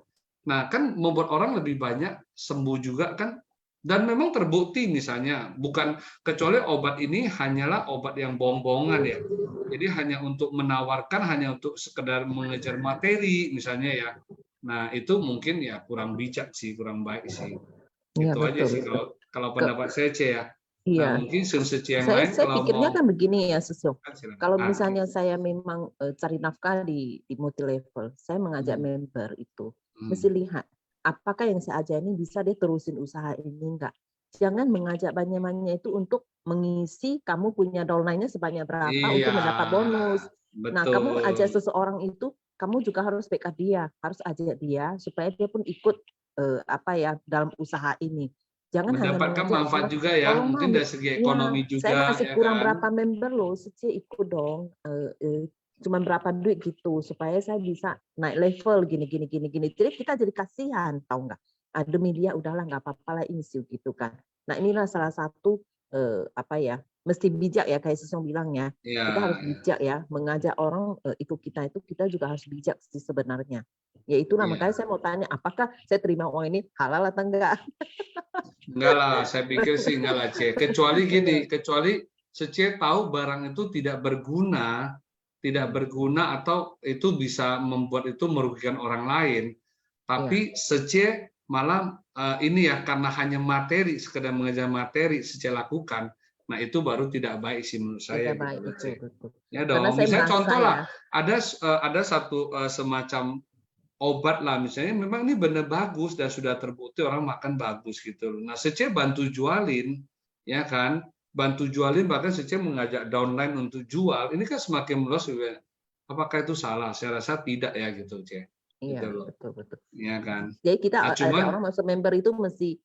Nah kan membuat orang lebih banyak sembuh juga kan. Dan memang terbukti misalnya, bukan kecuali obat ini hanyalah obat yang bohong-bohongan ya. Jadi hanya untuk menawarkan, hanya untuk sekedar mengejar materi misalnya ya. Nah itu mungkin ya kurang bijak sih, kurang baik sih. Iya, Itu aja betul, sih betul. kalau pendapat saya C ya. Nah Iya, mungkin sensasi yang saya lain kalau pikirnya mau kan begini ya, Susyo. kan silakan. Kalau Ah, misalnya gitu. saya memang cari nafkah di multi level, saya mengajak member itu, mesti lihat apakah yang saya ajak ini bisa dia terusin usaha ini enggak. Jangan mengajak banyak-banyak itu untuk mengisi kamu punya downline-nya sebanyak berapa Iya, untuk mendapat bonus. Nah, kamu ajak betul. seseorang itu, kamu juga harus backup dia, harus ajak dia supaya dia pun ikut apa ya dalam usaha ini. Jangan hanya Mendapatkan mengajak manfaat juga ya, tolong mungkin mami, dari segi ya ekonomi saya juga masih ya kurang kan. berapa member loh, Seci ikut dong. Cuman berapa duit gitu supaya saya bisa naik level gini. Jadi kita jadi kasihan, tahu nggak? Demi dia udahlah nggak apa-apa lah insiu gitu kan. Nah inilah salah satu apa ya, mesti bijak ya kayak Sesong bilang ya. Iya, Kita harus ya. bijak ya, mengajak orang ikut kita itu kita juga harus bijak sih sebenarnya. Ya itulah makanya saya mau tanya, apakah saya terima uang ini halal atau enggak? Enggak lah, saya pikir sih enggak lah, C. Kecuali gini, kecuali Sece tahu barang itu tidak berguna atau itu bisa membuat itu merugikan orang lain. Tapi Sece malah ini ya karena hanya materi, sekedar mengejar materi Sece lakukan. Nah, itu baru tidak baik sih menurut saya Tidak baik, gitu, C. betul. Ya Karena dong, saya misalnya merasa contoh ya, lah, ada satu semacam obat lah misalnya memang ini benar bagus dan sudah terbukti orang makan bagus gitu. Nah, Sece bantu jualin ya kan, bantu jualin bahkan Sece mengajak downline untuk jual. Ini kan semakin meluas juga. Apakah itu salah? Saya rasa tidak ya gitu, Ce. Gitu iya loh. betul. Ya kan. Jadi kita Nah, ada cuman orang masuk member itu mesti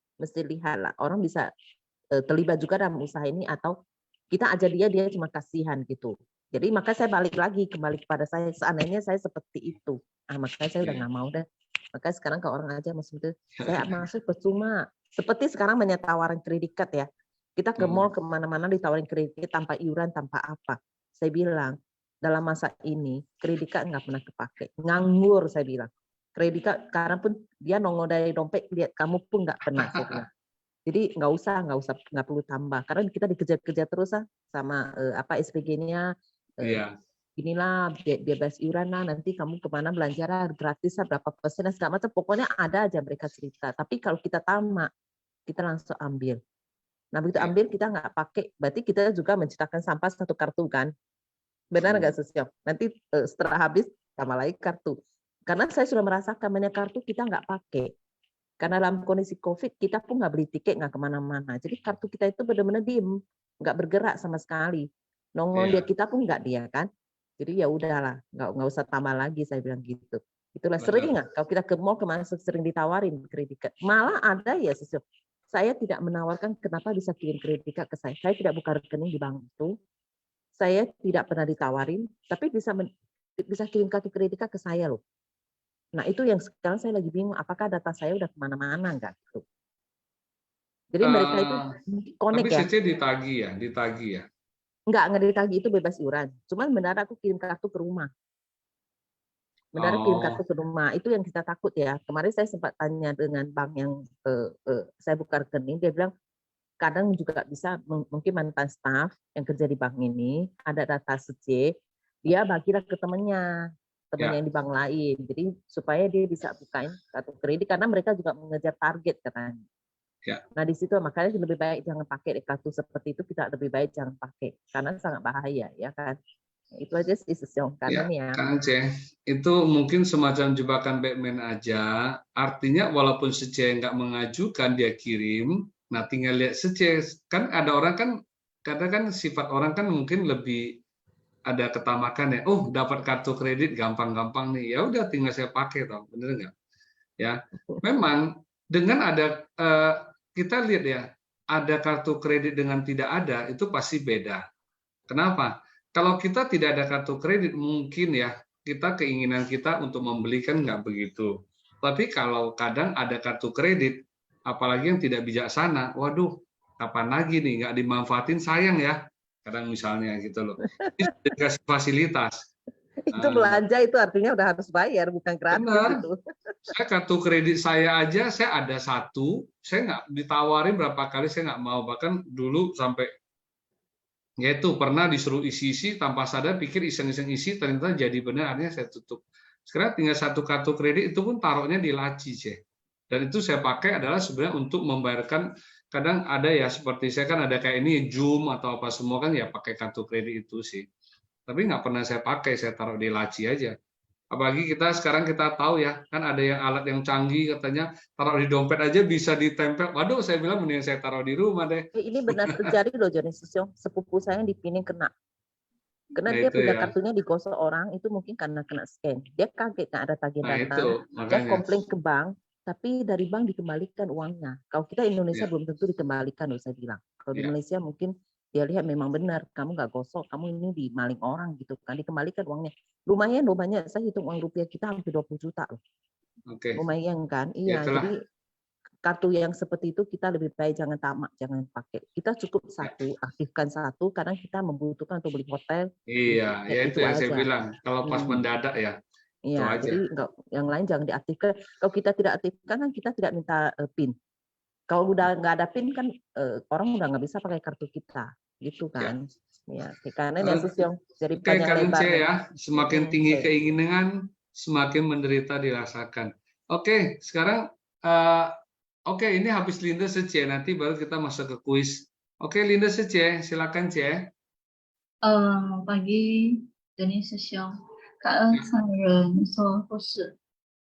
lihat lah, orang bisa terlibat juga dalam usaha ini atau kita ajak dia cuma kasihan gitu. Jadi maka saya kembali kepada saya, seandainya saya seperti itu, makanya saya udah nggak mau deh. Makanya sekarang kalau orang aja masuk itu, saya masuk percuma. Seperti sekarang banyak tawaran kredit card ya. Kita ke mall kemana-mana ditawarin kredit tanpa iuran, tanpa apa. Saya bilang, dalam masa ini kredit card nggak pernah kepake. Nganggur saya bilang. Kredit card karena pun dia nongol dari dompet, lihat kamu pun nggak pernah saya bilang. Jadi nggak perlu tambah karena kita dikejar-kejar terus sama SPG-nya iya. inilah bebas iuran lah, nanti kamu kemana belanja lah, gratis lah, berapa persen lah, segala macam. Pokoknya ada aja mereka cerita. Tapi kalau kita tamak, kita langsung ambil. Nah begitu ambil kita nggak pakai, berarti kita juga menciptakan sampah satu kartu kan? Benar nggak Susyo? Nanti setelah habis tambah lagi kartu. Karena saya sudah merasakan banyak kartu kita nggak pakai. Karena dalam kondisi COVID kita pun nggak beli tiket, nggak kemana-mana. Jadi kartu kita itu benar-benar diem, nggak bergerak sama sekali. Nongol dia kita pun nggak dia kan. Jadi ya udahlah, nggak usah tambah lagi, saya bilang gitu. Itulah sering nggak? Kalau kita ke mall kemana sering ditawarin kredit card. Malah ada ya Susyo. Saya tidak menawarkan kenapa bisa kirim kredit card ke saya. Saya tidak buka rekening di bank itu. Saya tidak pernah ditawarin, tapi bisa kirim kartu kredit card ke saya loh. Nah itu yang sekarang saya lagi bingung, apakah data saya udah kemana-mana nggak gitu. Jadi mereka itu connect tapi ya. CC ditagi ya. Nggak ditagi, itu bebas iuran. Cuman benar aku kirim kartu ke rumah. Kirim kartu ke rumah, itu yang kita takut ya. Kemarin saya sempat tanya dengan bank yang saya buka rekening, dia bilang kadang juga bisa mungkin mantan staff yang kerja di bank ini ada data CC, dia bagilah ke temannya yang di bank lain, jadi supaya dia bisa bukain kartu kredit karena mereka juga mengejar target katanya. Nah di situ makanya lebih baik jangan pakai kartu seperti itu, kita lebih baik jangan pakai karena sangat bahaya ya kan. Itu aja sih Susyo kanan ya. Kang Aceh, itu mungkin semacam jebakan Batman aja. Artinya walaupun Seceh nggak mengajukan dia kirim, nah tinggal lihat Seceh. Kan ada orang kan kadang kan sifat orang kan mungkin lebih ada ketamakan ya. Oh dapat kartu kredit gampang-gampang nih. Ya udah tinggal saya pakai toh, bener nggak? Ya, memang dengan ada kita lihat ya, ada kartu kredit dengan tidak ada itu pasti beda. Kenapa? Kalau kita tidak ada kartu kredit, mungkin ya kita keinginan kita untuk membelikan nggak begitu. Tapi kalau kadang ada kartu kredit, apalagi yang tidak bijaksana, waduh, kapan lagi nih nggak dimanfaatin sayang ya. Kadang misalnya gitu loh. Ini dikasih fasilitas. Itu belanja itu artinya udah harus bayar, bukan gratis. Benar. Itu. Saya kartu kredit saya aja, saya ada satu, saya nggak ditawarin berapa kali, saya nggak mau. Bahkan dulu sampai yaitu pernah disuruh isi-isi tanpa sadar, pikir iseng-iseng isi, ternyata jadi benar, akhirnya saya tutup. Sekarang tinggal satu kartu kredit itu pun taruhnya di laci, dan itu saya pakai adalah sebenarnya untuk membayarkan. Kadang ada ya seperti saya kan ada kayak ini Zoom atau apa semua kan ya pakai kartu kredit itu sih. Tapi nggak pernah saya pakai, saya taruh di laci aja. Apalagi sekarang kita tahu ya, kan ada yang alat yang canggih katanya taruh di dompet aja bisa ditempel. Waduh, saya bilang mending saya taruh di rumah deh. Ini benar terjadi loh Joni Susyo. Sepupu saya yang di Pining kena. Karena dia punya kartunya digosok orang, itu mungkin karena kena scan. Dia kaget nggak ada tagih datang. Dia komplain ke bank, tapi dari bank dikembalikan uangnya. Kalau kita Indonesia belum tentu dikembalikan loh saya bilang. Kalau di Malaysia mungkin dia lihat memang benar, kamu nggak gosok, kamu ini dimaling orang gitu kan, dikembalikan uangnya. Lumayan, saya hitung uang rupiah kita hampir 20 juta loh. Lumayan kan? Iya, jadi kartu yang seperti itu kita lebih baik jangan tamak, jangan pakai. Kita cukup satu, aktifkan satu, kadang kita membutuhkan untuk beli hotel. Iya, ya itu yang saya bilang, kalau pas mendadak ya. Iya, jadi yang lain jangan diaktifkan. Kalau kita tidak aktifkan kan kita tidak minta PIN. Kalau udah nggak ada PIN kan orang udah nggak bisa pakai kartu kita, gitu kan? Ya, karena ya Susyo dari panjang lebar. Ya, semakin tinggi keinginan, semakin menderita dirasakan. Oke, sekarang ini habis Linda Seceh, nanti baru kita masuk ke kuis. Oke, Linda Seceh, silakan Cie. Pagi, Joni Susyo. 感恩上人说故事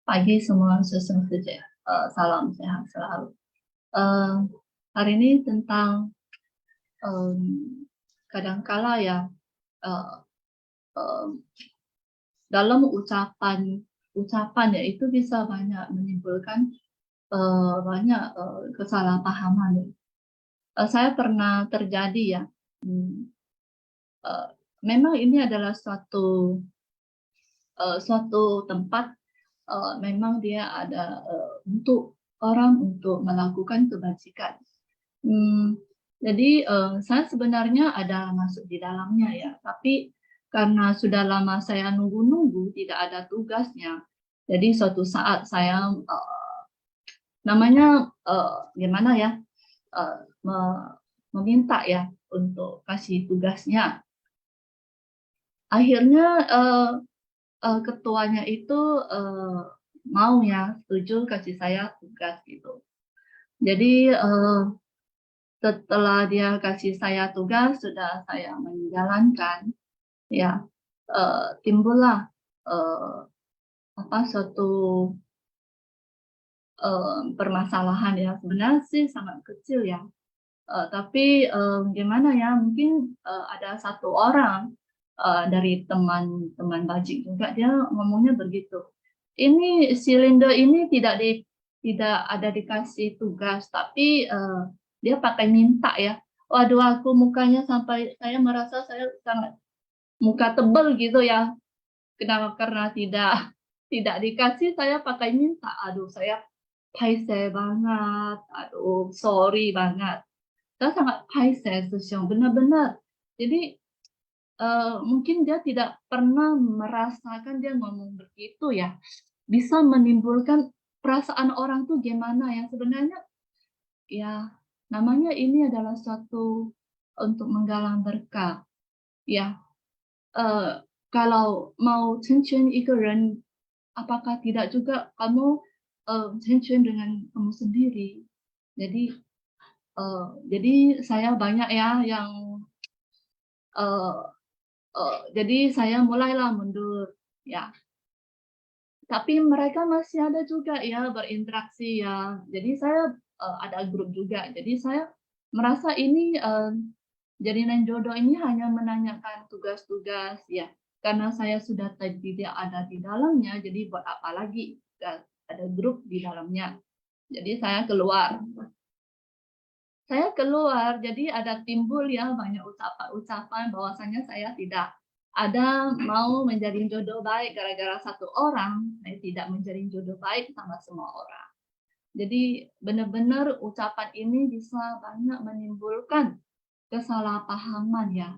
pagi semua sesuatu salam sehat selalu. Hari ini tentang kadangkala ya dalam ucapannya itu bisa banyak menimbulkan banyak kesalahpahaman. Saya pernah terjadi ya, memang ini adalah suatu tempat memang dia ada untuk orang untuk melakukan kebajikan. Jadi saya sebenarnya ada masuk di dalamnya ya, tapi karena sudah lama saya nunggu-nunggu tidak ada tugasnya, jadi suatu saat saya gimana ya, meminta ya untuk kasih tugasnya. akhirnya ketuanya itu mau ya, setuju kasih saya tugas gitu. Jadi setelah dia kasih saya tugas, sudah saya menjalankan, ya timbullah suatu permasalahan ya. Sebenarnya sih sangat kecil ya. Tapi gimana ya, mungkin ada satu orang dari teman-teman Bajik juga, dia ngomongnya begitu. Ini si Linda ini tidak ada dikasih tugas, tapi dia pakai minta ya. Waduh, aku mukanya sampai saya merasa saya sangat muka tebal gitu ya. Kenapa? Karena tidak dikasih, saya pakai minta. Aduh, saya paise banget. Aduh, sorry banget. Saya sangat paise, Susyong, benar-benar. Jadi mungkin dia tidak pernah merasakan dia ngomong begitu ya. Bisa menimbulkan perasaan orang tuh gimana ya. Sebenarnya ya namanya ini adalah suatu untuk menggalang berkah. Ya, kalau mau cencuan ren, apakah tidak juga kamu cencuan dengan kamu sendiri. Jadi saya banyak ya yang jadi saya mulailah mundur ya. Tapi mereka masih ada juga ya berinteraksi ya. Jadi saya ada grup juga. Jadi saya merasa ini jalinan jodoh ini hanya menanyakan tugas-tugas ya. Karena saya sudah tidak ada di dalamnya, jadi buat apa lagi ada grup di dalamnya. Jadi saya keluar. Jadi ada timbul ya banyak ucapan bahwasanya saya tidak ada mau menjadi jodoh baik gara-gara satu orang, saya tidak menjadi jodoh baik sama semua orang. Jadi benar-benar ucapan ini bisa banyak menimbulkan kesalahpahaman ya.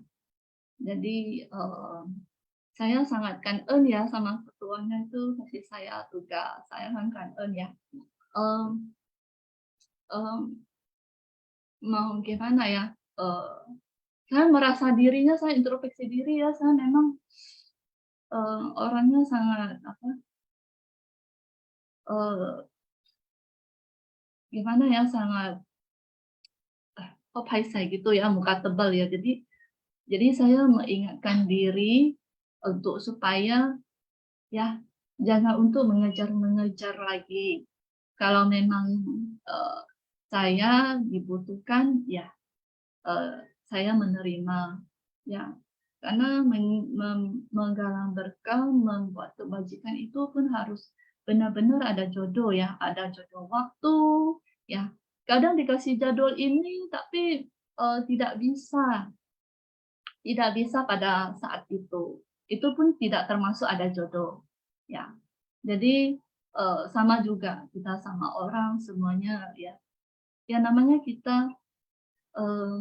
Jadi saya sangat kangen ya sama ketuanya itu kasih saya tugas, saya kangen ya. Mau gimana ya? Saya merasa dirinya, saya introspeksi diri ya, saya memang orangnya sangat gimana ya, sangat paisai gitu ya, muka tebal ya. Jadi saya mengingatkan diri untuk supaya ya jangan untuk mengejar lagi. Kalau memang saya dibutuhkan ya saya menerima ya, karena menggalang berkah, membuat kebajikan itu pun harus benar-benar ada jodoh ya, ada jodoh waktu ya. Kadang dikasih jadwal ini tapi tidak bisa pada saat itu pun tidak termasuk ada jodoh ya. Jadi sama juga kita sama orang semuanya ya namanya kita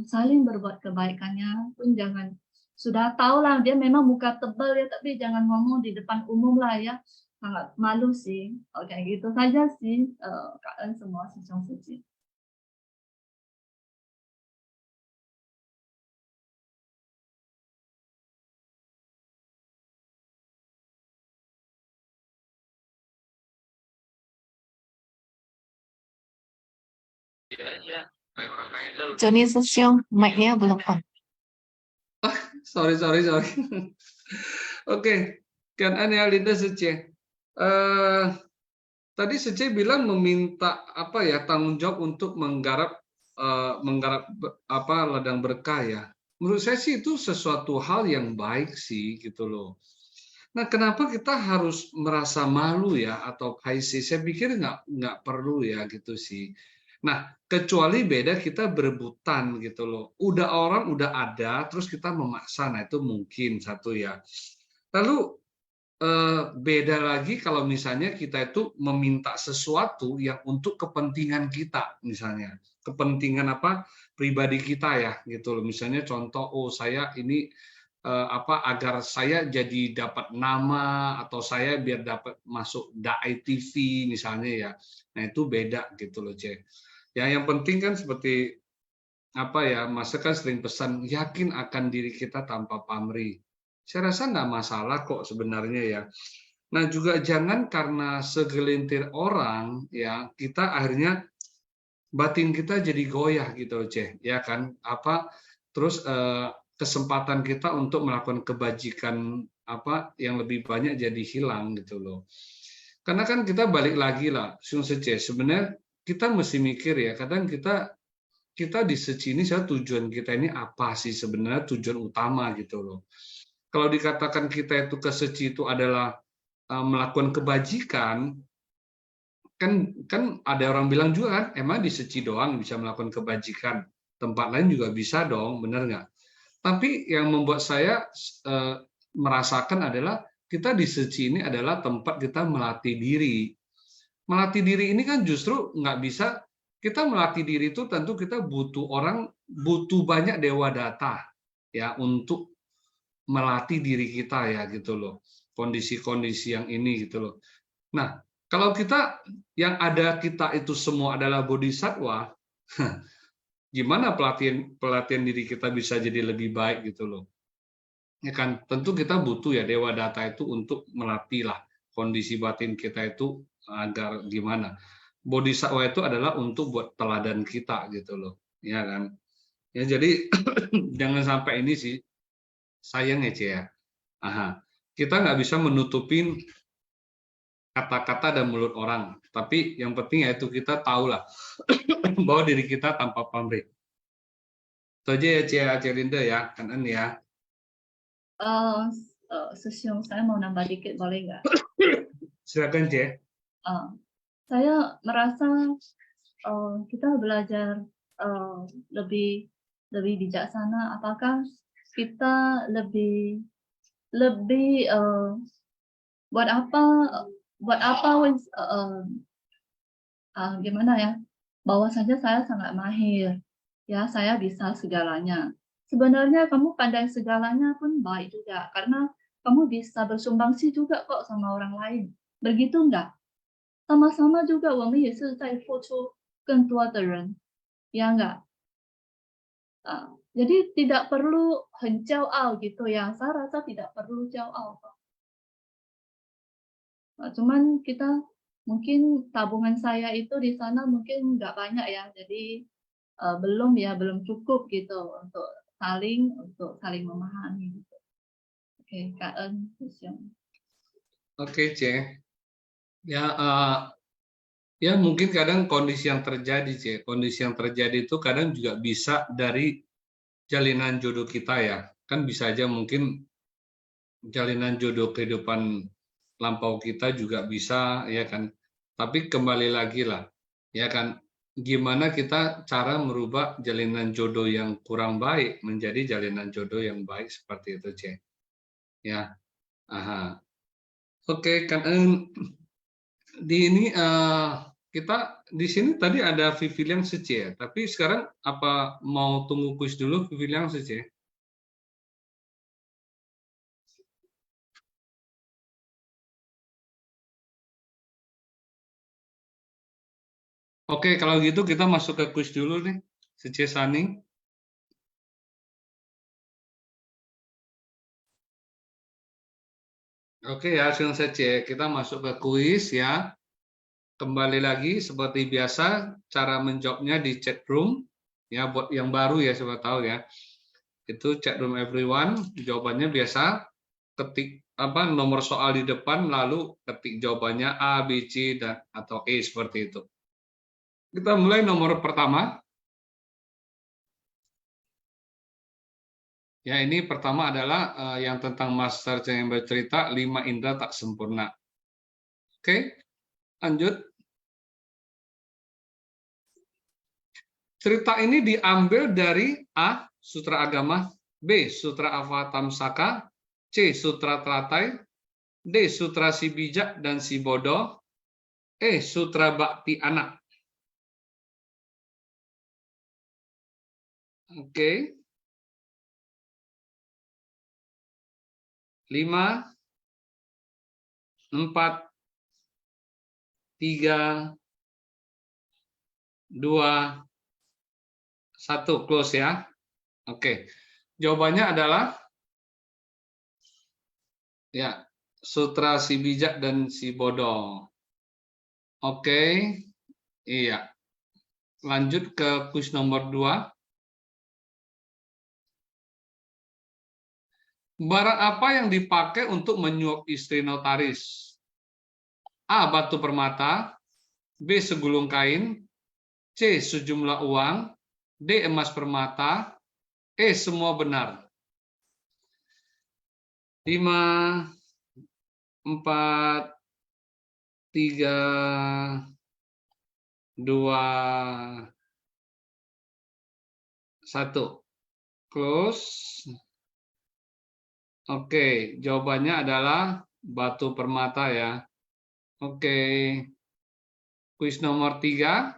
saling berbuat kebaikannya pun jangan, sudah tahu lah dia memang muka tebal ya, tapi jangan ngomong di depan umum lah ya, sangat malu sih. Oke, gitu saja sih kalian semua Susyong Suci. Johnny Susyong, mic-nya belum on. Sorry. Oke, kan ya Linda Suci. Tadi Suci bilang meminta apa ya, tanggung jawab untuk menggarap ladang berkah ya. Menurut saya sih itu sesuatu hal yang baik sih gitu loh. Nah, kenapa kita harus merasa malu ya atau paisi? Saya pikir nggak perlu ya gitu sih. Nah, kecuali beda kita berebutan gitu loh. Orang udah ada, terus kita memaksa, nah itu mungkin satu ya. Lalu beda lagi kalau misalnya kita itu meminta sesuatu yang untuk kepentingan kita, misalnya kepentingan pribadi kita ya gitu loh. Misalnya contoh, saya ini agar saya jadi dapat nama atau saya biar dapat masuk Dai TV misalnya ya. Nah itu beda gitu loh, Cek. Ya yang penting kan seperti Mas kan sering pesan, yakin akan diri kita tanpa pamrih. Saya rasa nggak masalah kok sebenarnya ya. Nah juga jangan karena segelintir orang ya kita akhirnya batin kita jadi goyah gitu loh, Ceh, ya kan? Terus kesempatan kita untuk melakukan kebajikan yang lebih banyak jadi hilang gitu loh. Karena kan kita balik lagi lah, sebenarnya kita mesti mikir ya, kadang kita di seci ini tujuan kita ini apa sih sebenarnya tujuan utama gitu loh. Kalau dikatakan kita itu ke seci itu adalah melakukan kebajikan, kan ada orang bilang juga kan, emang di seci doang bisa melakukan kebajikan, tempat lain juga bisa dong, benar nggak? Tapi yang membuat saya merasakan adalah kita di seci ini adalah tempat kita melatih diri. Melatih diri ini kan justru nggak bisa, kita melatih diri itu tentu kita butuh banyak dewa data ya untuk melatih diri kita ya gitu loh. Kondisi-kondisi yang ini gitu loh. Nah, kalau kita yang ada kita itu semua adalah bodhisatwa, gimana pelatihan diri kita bisa jadi lebih baik gitu loh. Ya kan, tentu kita butuh ya dewa data itu untuk melatih lah kondisi batin kita itu agar gimana. Bodhisatwa itu adalah untuk buat teladan kita gitu loh, ya kan. Ya jadi jangan sampai ini sih sayang ya Cia. Kita nggak bisa menutupin kata-kata dan mulut orang, tapi yang penting yaitu kita tahulah bahwa diri kita tanpa pamrih. Itu aja ya Cia Linda ya, kan ya. Sesiung, saya mau nambah dikit boleh nggak? Silakan Cia. Saya merasa kita belajar lebih bijaksana. Apakah kita lebih buat apa gimana ya? Bahwa saja saya sangat mahir, ya saya bisa segalanya. Sebenarnya kamu pandai segalanya pun baik juga, karena kamu bisa bersumbangsi juga kok sama orang lain. Begitu enggak? Sama-sama juga, 我们也是在付出更多的人，ya enggak? Jadi tidak perlu 很骄傲 gitu ya. Saya rasa tidak perlu 骄傲. Cuman kita mungkin tabungan saya itu di sana mungkin nggak banyak ya. Jadi belum cukup gitu untuk saling memahami. Gitu. Oke, Kak En. Oke, Cek. Ya mungkin kadang kondisi yang terjadi itu kadang juga bisa dari jalinan jodoh kita ya, kan bisa aja mungkin jalinan jodoh kehidupan lampau kita juga bisa ya kan, tapi kembali lagi lah ya kan, gimana kita cara merubah jalinan jodoh yang kurang baik menjadi jalinan jodoh yang baik seperti itu Cek ya. Oke, kan di ini kita di sini tadi ada Viviliang Sece ya, tapi sekarang apa mau tunggu kuis dulu Viviliang Sece? Oke, kalau gitu kita masuk ke kuis dulu nih, Sece Sani. Oke ya, Sece, kita masuk ke kuis ya. Kembali lagi seperti biasa, cara menjawabnya di chat room ya, buat yang baru ya siapa tahu ya. Itu chat room everyone, jawabannya biasa ketik nomor soal di depan lalu ketik jawabannya A, B, C dan atau E seperti itu. Kita mulai nomor pertama. Ya, ini pertama adalah yang tentang Master yang bercerita 5 indera tak sempurna. Oke, lanjut. Cerita ini diambil dari A. Sutra Agama, B. Sutra Avatamsaka, C. Sutra Teratai, D. Sutra Si Bijak dan Si Bodoh, E. Sutra Bhakti Anak. Oke. 5, 4, 3, 2, 1, close ya. Oke. Jawabannya adalah Ya, sutra si bijak dan si bodoh. Oke, iya. Lanjut ke kuis nomor 2. Barang apa yang dipakai untuk menyuap istri notaris? A. Batu permata, B. Segulung kain, C. Sejumlah uang, D. Emas permata, E. Semua benar. 5, 4, 3, 2, 1. Close. Oke, jawabannya adalah batu permata ya. Oke. Kuis nomor 3.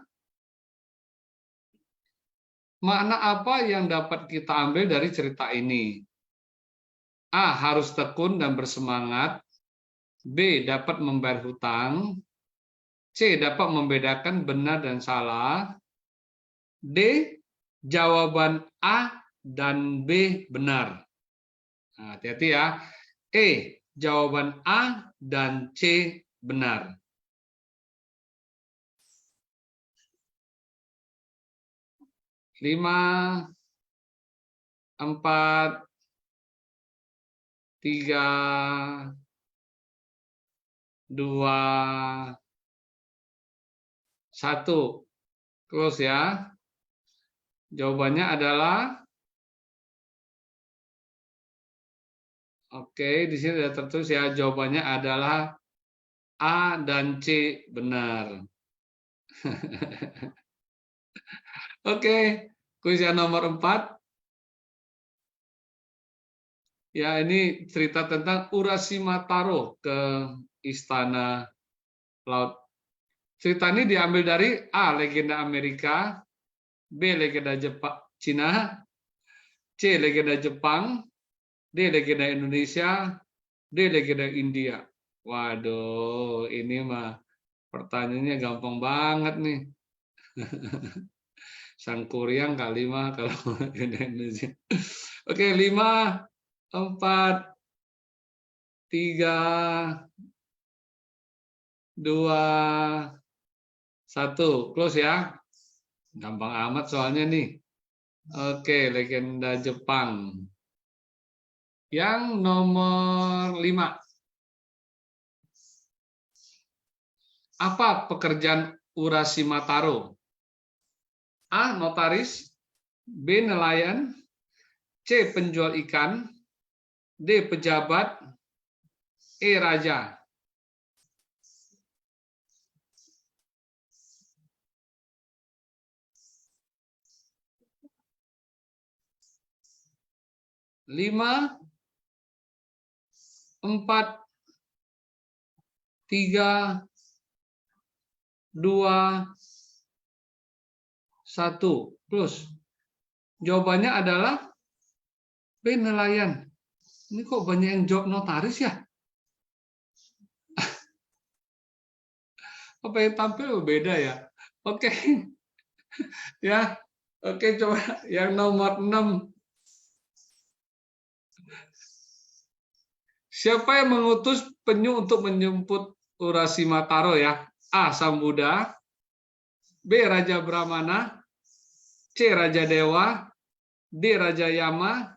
Makna apa yang dapat kita ambil dari cerita ini? A. Harus tekun dan bersemangat. B. Dapat membayar hutang. C. Dapat membedakan benar dan salah. D. Jawaban A dan B benar. Nah, hati-hati ya. E. Jawaban A dan C benar. Lima, 4, 3, 2, 1. Close ya. Jawabannya adalah, oke, di sini sudah tertulis ya, jawabannya adalah A dan C benar. Oke, kuis yang nomor 4. Ya, ini cerita tentang Urashima Taro ke Istana Laut. Cerita ini diambil dari A. Legenda Amerika, B. Legenda Cina, C. Legenda Jepang, D. Legenda Indonesia, D. Legenda India. Waduh, ini mah pertanyaannya gampang banget nih. Sangkuriang kali mah kalau legenda Indonesia. Oke, 5, 4, 3, 2, 1. Close ya. Gampang amat soalnya nih. Oke, legenda Jepang. Yang nomor 5. Apa pekerjaan Urashima Taro? A. Notaris, B. Nelayan, C. Penjual ikan, D. Pejabat, E. Raja. Lima, 4, 3, 2, 1. Plus. Jawabannya adalah B. Nelayan. Ini kok banyak yang jawab notaris ya? Apa yang tampil beda ya? Oke. Ya. Oke, coba yang nomor 6. Siapa yang mengutus penyu untuk menjemput Urashima Taro ya? A. Sang Buddha, B. Raja Brahmana, C. Raja Dewa, D. Raja Yama,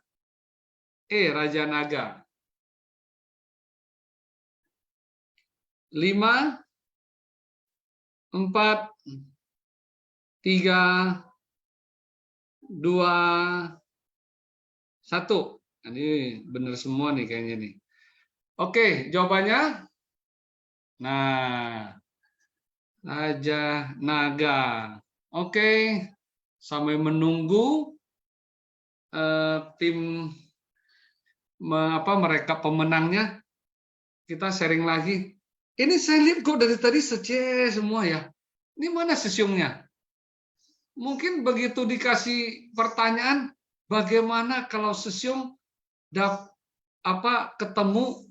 E. Raja Naga. 5, 4, 3, 2, 1. Ini benar semua nih kayaknya nih. Oke, jawabannya. Nah, Raja Naga. Oke, sampai menunggu tim mereka pemenangnya, kita sharing lagi. Ini saya lihat kok dari tadi C semua ya. Ini mana sesiumnya? Mungkin begitu dikasih pertanyaan, bagaimana kalau sesium ketemu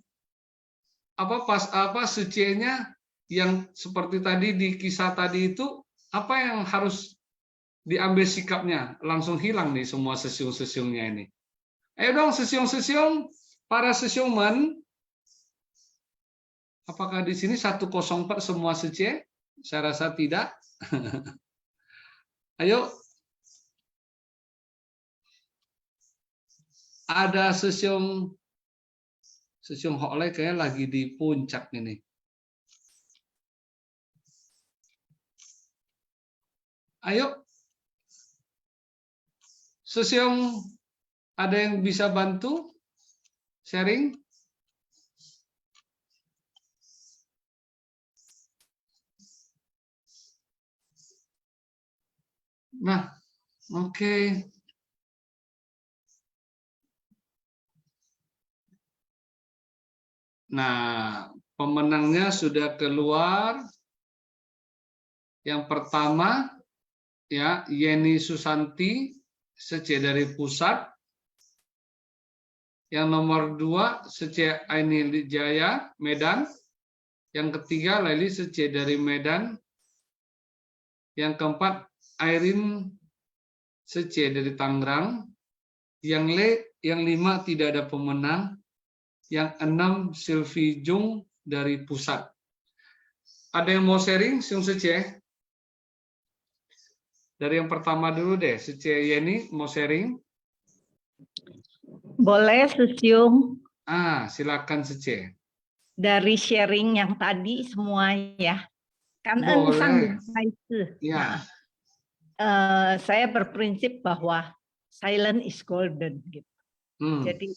C-nya yang seperti tadi di kisah tadi itu, apa yang harus diambil sikapnya? Langsung hilang nih semua sesium-sesiumnya ini. Ayo dong sesium-sesium, para sesiuman, Apakah di sini 104 semua Sece? Saya rasa tidak. Ayo. Ada Sesiung Hokle kayak lagi di puncak ini. Ayo. Sesiung, ada yang bisa bantu sharing? Nah, oke. Nah, pemenangnya sudah keluar. Yang pertama, ya, Yeni Susanti, Sece dari Pusat. Yang nomor 2, Sece Aini Lijaya, Medan. Yang ketiga, Laili Sece dari Medan. Yang keempat, Airin Sece dari Tangerang. Yang 5 tidak ada pemenang. Yang 6, Sylvie Jung dari Pusat. Ada yang mau sharing, Siung Sece? Dari yang pertama dulu deh, Sece Yeni mau sharing? Boleh, Susiung, Silakan Sece. dari sharing yang tadi semua ya. Kan Boleh. Ya. Saya berprinsip bahwa silent is golden gitu. Jadi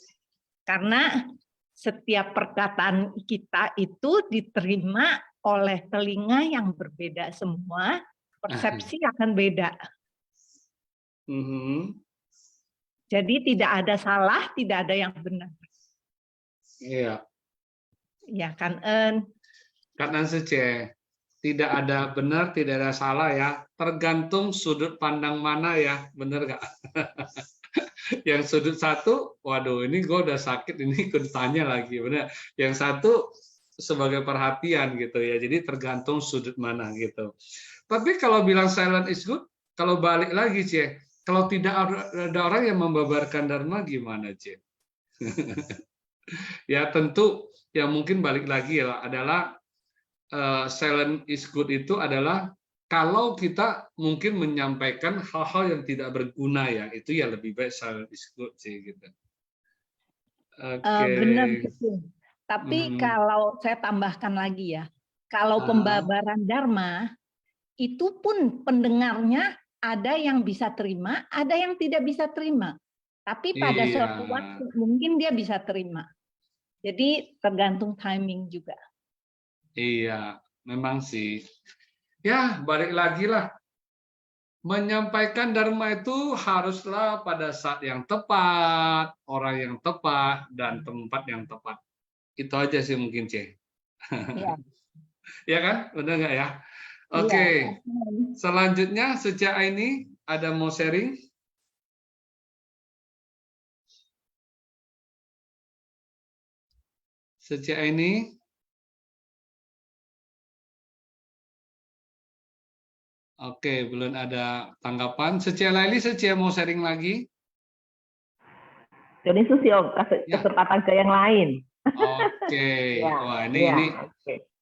karena setiap perkataan kita itu diterima oleh telinga yang berbeda semua, persepsi akan beda. Jadi tidak ada salah, tidak ada yang benar. Iya. Ya kan, Karena Sece, tidak ada benar, tidak ada salah ya. Tergantung sudut pandang mana ya, benar nggak? Yang sudut satu, waduh ini gue udah sakit, ini ikut tanya lagi, benar. Yang satu sebagai perhatian gitu ya. Jadi tergantung sudut mana gitu. Tapi kalau bilang silent is good, kalau balik lagi Ce, kalau tidak ada orang yang membabarkan dharma gimana Ce? Ya tentu yang mungkin balik lagi ya adalah silent is good itu adalah kalau kita mungkin menyampaikan hal-hal yang tidak berguna ya, itu ya lebih baik silent is good sih gitu. benar betul. Tapi kalau saya tambahkan lagi ya, kalau pembabaran dharma itu pun pendengarnya ada yang bisa terima, ada yang tidak bisa terima. Tapi pada suatu waktu mungkin dia bisa terima. Jadi tergantung timing juga. Iya, memang sih. Ya, balik lagi lah. Menyampaikan dharma itu haruslah pada saat yang tepat, orang yang tepat, dan tempat yang tepat. Itu aja sih mungkin, C. Ya. Ya kan? Benar nggak ya? Oke. Selanjutnya, sejak ini ada mau sharing? Sejak ini? Oke, belum ada tanggapan. Sejak Laili, sejak mau sharing lagi? Jadi Susiung, kasih kesempatan ke yang lain. Oke. Wah,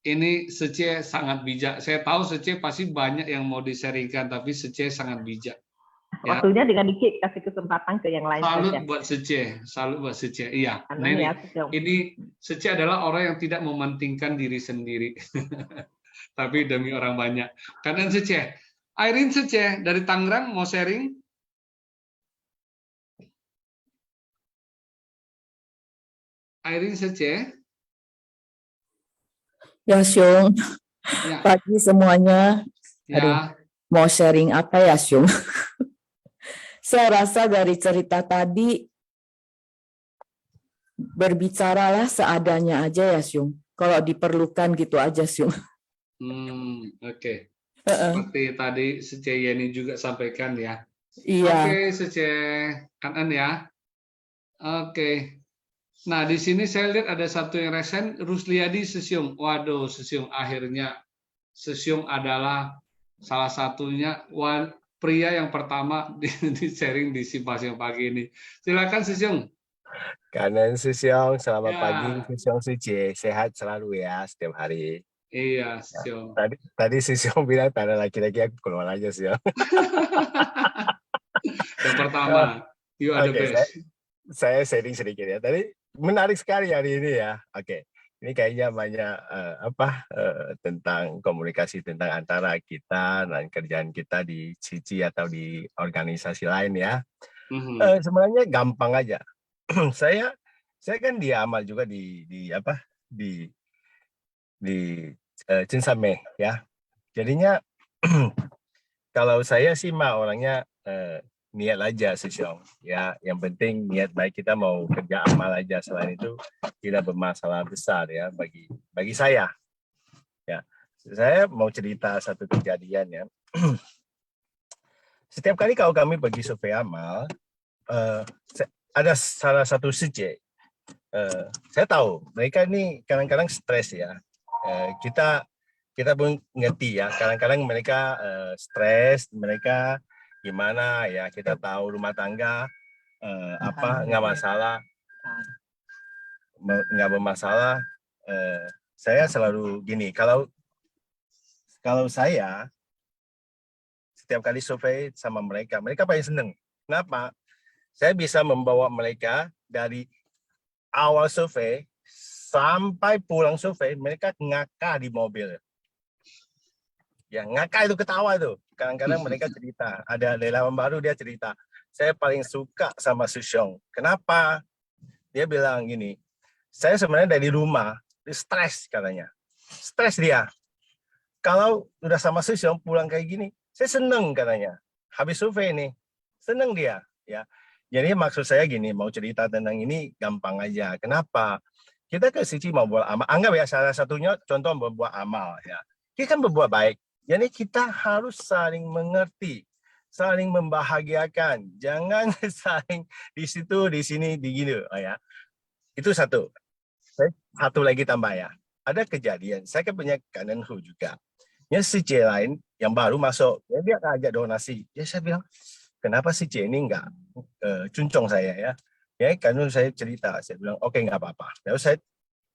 ini Sece sangat bijak. Saya tahu Sece pasti banyak yang mau di-sharingkan, tapi Sece sangat bijak. Ya. Waktunya dengan dikit, kasih kesempatan ke yang lain. Salut saja. buat Sece, salut buat Sece. Iya. Nah, Ya, ini Sece adalah orang yang tidak mementingkan diri sendiri, tapi demi orang banyak. Karena Sece, Airin Sece dari Tangerang mau sharing? Airin Sece. Ya, Syung. Ya. Pagi semuanya. Ya. Aduh, mau sharing apa ya, Syung? Saya rasa dari cerita tadi, berbicaralah seadanya aja ya, Syung. Kalau diperlukan gitu aja, Syung. Oke. Seperti tadi Sece Yeni juga sampaikan ya. Iya. Oke, Sece Kanan ya. Oke. Nah, di sini saya lihat ada satu yang resen, Rusliadi Sesiung. Waduh, Sesiung, akhirnya Sesiung adalah salah satunya pria yang pertama di sharing di Simpasium pagi ini. Silakan Sesiung. Kanan Sisyong, selamat pagi Ya, Sisyong Suci, sehat selalu ya setiap hari. iya, Ya, Sisyong. tadi Sisyong bilang tak ada laki-laki, aku keluar aja Sisyong. Yang pertama, you are the Oke, best. saya sharing sedikit ya. Tadi menarik sekali hari ini ya. Oke, ini kayaknya banyak tentang komunikasi tentang antara kita dan kerjaan kita di Cici atau di organisasi lain ya. Sebenarnya gampang aja. saya kan di amal juga di Cinsame ya. Jadinya kalau saya sih mah orangnya niat aja Sisyong ya. Yang penting niat baik, kita mau kerja amal aja. Selain itu tidak bermasalah besar ya bagi saya. Ya, saya mau cerita satu kejadian ya. Setiap kali kalau kami pergi survei amal, ada salah satu CJ. Saya tahu mereka ini kadang-kadang stres ya. Kita pun ngerti ya. Kadang-kadang mereka stres, mereka gimana ya. Kita tahu rumah tangga nggak bermasalah. Saya selalu gini. Kalau saya setiap kali survei sama mereka paling seneng. Kenapa? Saya bisa membawa mereka dari awal survei sampai pulang survei, mereka ngakak di mobil. Ya, ngakak itu ketawa tuh. Kadang-kadang mereka cerita, ada relawan baru dia cerita, saya paling suka sama Sisyong. Kenapa? Dia bilang gini, saya sebenarnya dari rumah, stres katanya. Stres dia. Kalau udah sama Sisyong pulang kayak gini, saya seneng katanya. Habis survei nih, seneng dia. Ya, jadi maksud saya gini, mau cerita tentang ini gampang aja. Kenapa? Kita ke Cici mau buat amal. Anggap ya salah satunya contoh berbuat amal ya. Kita kan berbuat baik. Jadi kita harus saling mengerti, saling membahagiakan. Jangan saling di situ, di sini, di gini ya. Itu satu. Satu lagi tambah ya. Ada kejadian, saya kan punya kanan hu juga. Ya si C lain yang baru masuk, ya dia ngajak donasi. Ya saya bilang, kenapa si C ini enggak cuncong saya ya? Ya karena saya cerita, saya bilang oke, nggak apa-apa. Lalu saya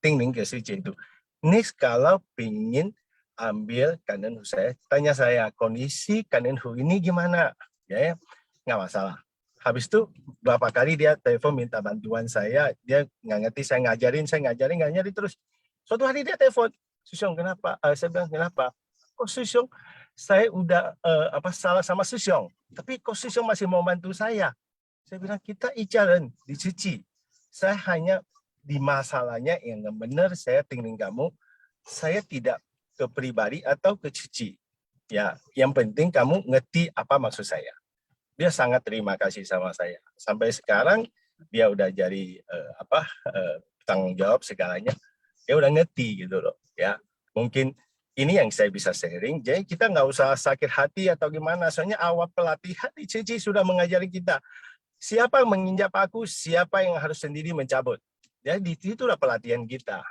tingling ke si C itu. Ini kalau pingin ambil kanan hu saya, tanya saya kondisi kanan hu ini gimana? Ya nggak masalah. Habis itu berapa kali dia telepon minta bantuan saya, dia nggak ngerti, saya ngajarin, nggak nyari terus. Suatu hari dia telepon, Sisyong kenapa? Saya bilang kenapa? Kok Sisyong, saya udah salah sama Sisyong, tapi kok Sisyong masih mau bantu saya? Saya bilang kita icaran di Cici. Saya hanya di masalahnya yang benar, saya tinggalin kamu, saya tidak ke pribadi atau ke Cici. Ya, yang penting kamu ngerti apa maksud saya. Dia sangat terima kasih sama saya. Sampai sekarang dia udah jadi tanggung jawab segalanya. Dia udah ngerti gitu loh. Ya, mungkin ini yang saya bisa sharing. Jadi kita nggak usah sakit hati atau gimana. Soalnya awal pelatihan di Cici sudah mengajari kita. Siapa yang menginjak paku, siapa yang harus sendiri mencabut. Jadi itulah pelatihan kita.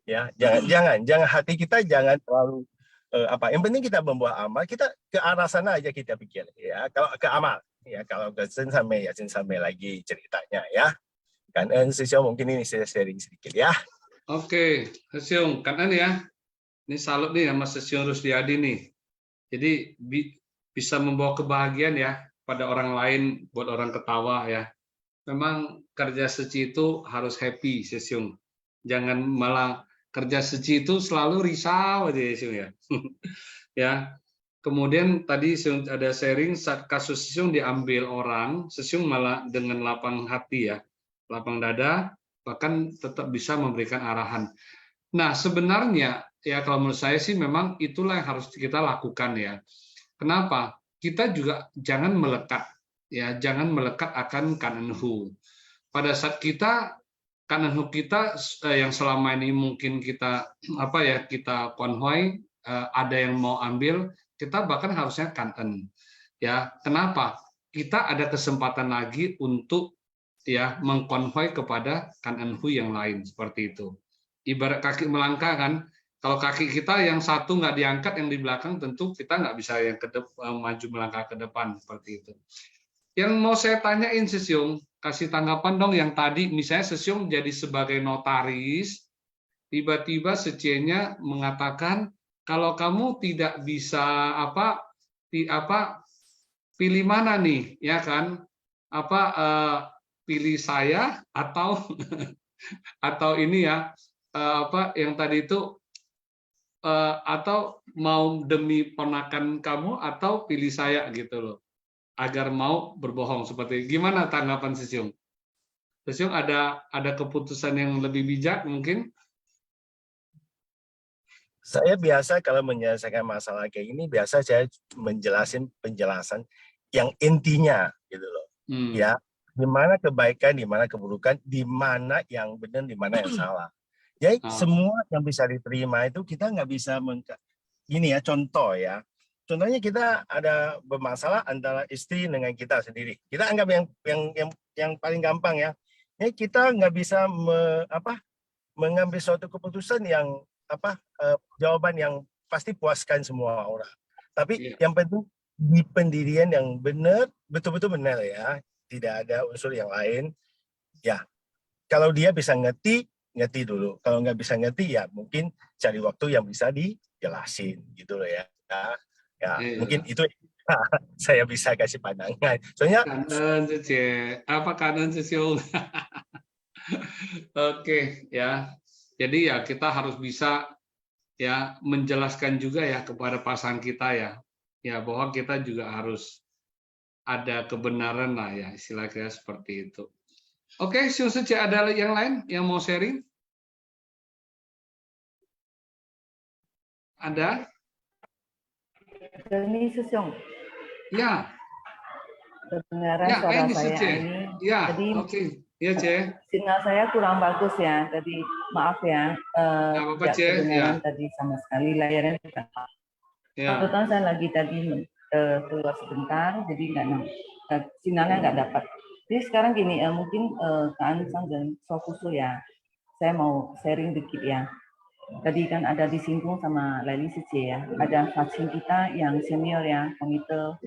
Ya, jangan hati kita jangan terlalu yang penting kita membuat amal, kita ke arah sana aja kita pikir ya. Kalau ke amal ya, kalau ke Cinsame lagi ceritanya ya. Kan Sisyong mungkin ini saya sharing sedikit ya. Oke, Sisyong, kan ya. Ini salut nih sama Sisyong Rusdiadi nih. Jadi bisa membawa kebahagiaan ya pada orang lain, buat orang ketawa ya. Memang kerja suci itu harus happy, Sisyong. Jangan malah kerja suci itu selalu risau aja, Sisyong ya. Ya. Kemudian tadi ada sharing saat kasus Sisyong diambil orang, Sisyong malah dengan lapang hati ya, lapang dada, bahkan tetap bisa memberikan arahan. Nah, sebenarnya ya kalau menurut saya sih memang itulah yang harus kita lakukan ya. Kenapa? Kita juga jangan melekat ya, jangan melekat akan kanan hu. Pada saat kita kanan hu kita yang selama ini mungkin kita kita konvoy, ada yang mau ambil, kita bahkan harusnya kanten. Ya, kenapa? Kita ada kesempatan lagi untuk ya mengkonvoy kepada kanan hu yang lain seperti itu. Ibarat kaki melangkah kan, kalau kaki kita yang satu nggak diangkat, yang di belakang tentu kita nggak bisa yang maju melangkah ke depan seperti itu. Yang mau saya tanyain Sisyong, kasih tanggapan dong yang tadi misalnya Sesiung jadi sebagai notaris, tiba-tiba Secenya mengatakan kalau kamu tidak bisa pilih mana nih, ya kan? Pilih saya atau atau ini ya yang tadi itu atau mau demi ponakan kamu atau pilih saya gitu loh, agar mau berbohong seperti gimana tanggapan Sesiung? Sesiung ada keputusan yang lebih bijak mungkin? Saya biasa kalau menyelesaikan masalah kayak ini, biasa saya penjelasan yang intinya gitu loh. Ya, di mana kebaikan, di mana keburukan, di mana yang benar, di mana yang salah. Jadi semua yang bisa diterima itu kita nggak bisa ini ya, contoh ya. Contohnya kita ada bermasalah antara istri dengan kita sendiri. Kita anggap yang paling gampang ya. Ini kita nggak bisa mengambil suatu keputusan yang jawaban yang pasti puaskan semua orang. Tapi yang penting di pendirian yang benar, betul-betul benar ya. Tidak ada unsur yang lain. Ya, kalau dia bisa ngerti dulu. Kalau nggak bisa ngerti ya mungkin cari waktu yang bisa dijelasin gitu loh ya. Mungkin itu saya bisa kasih pandangan. Soalnya kanan Sesiung. Oke ya. Jadi ya kita harus bisa ya menjelaskan juga ya kepada pasangan kita ya bahwa kita juga harus ada kebenaran lah ya, istilahnya seperti itu. Oke, Sesiung ada yang lain yang mau sharing? Ada? Ini Sesiung. Ya. Kedengaran ya, suara ini saya Sesiung. ini. Ya, Tadi oke. Ya, Ce. sinyal saya kurang bagus ya. Tadi maaf ya. Apa-apa, Tidak Ce. kedengaran Ya. tadi sama sekali, layarnya juga. Ya. Kebetulan saya lagi tadi keluar sebentar, jadi sinyalnya nggak dapat. Jadi sekarang gini, mungkin Kak Ansang dan Sokusu ya, saya mau sharing dikit ya. Tadi kan ada disinggung sama Leli Sice ya, ada vaksin kita yang senior ya, komite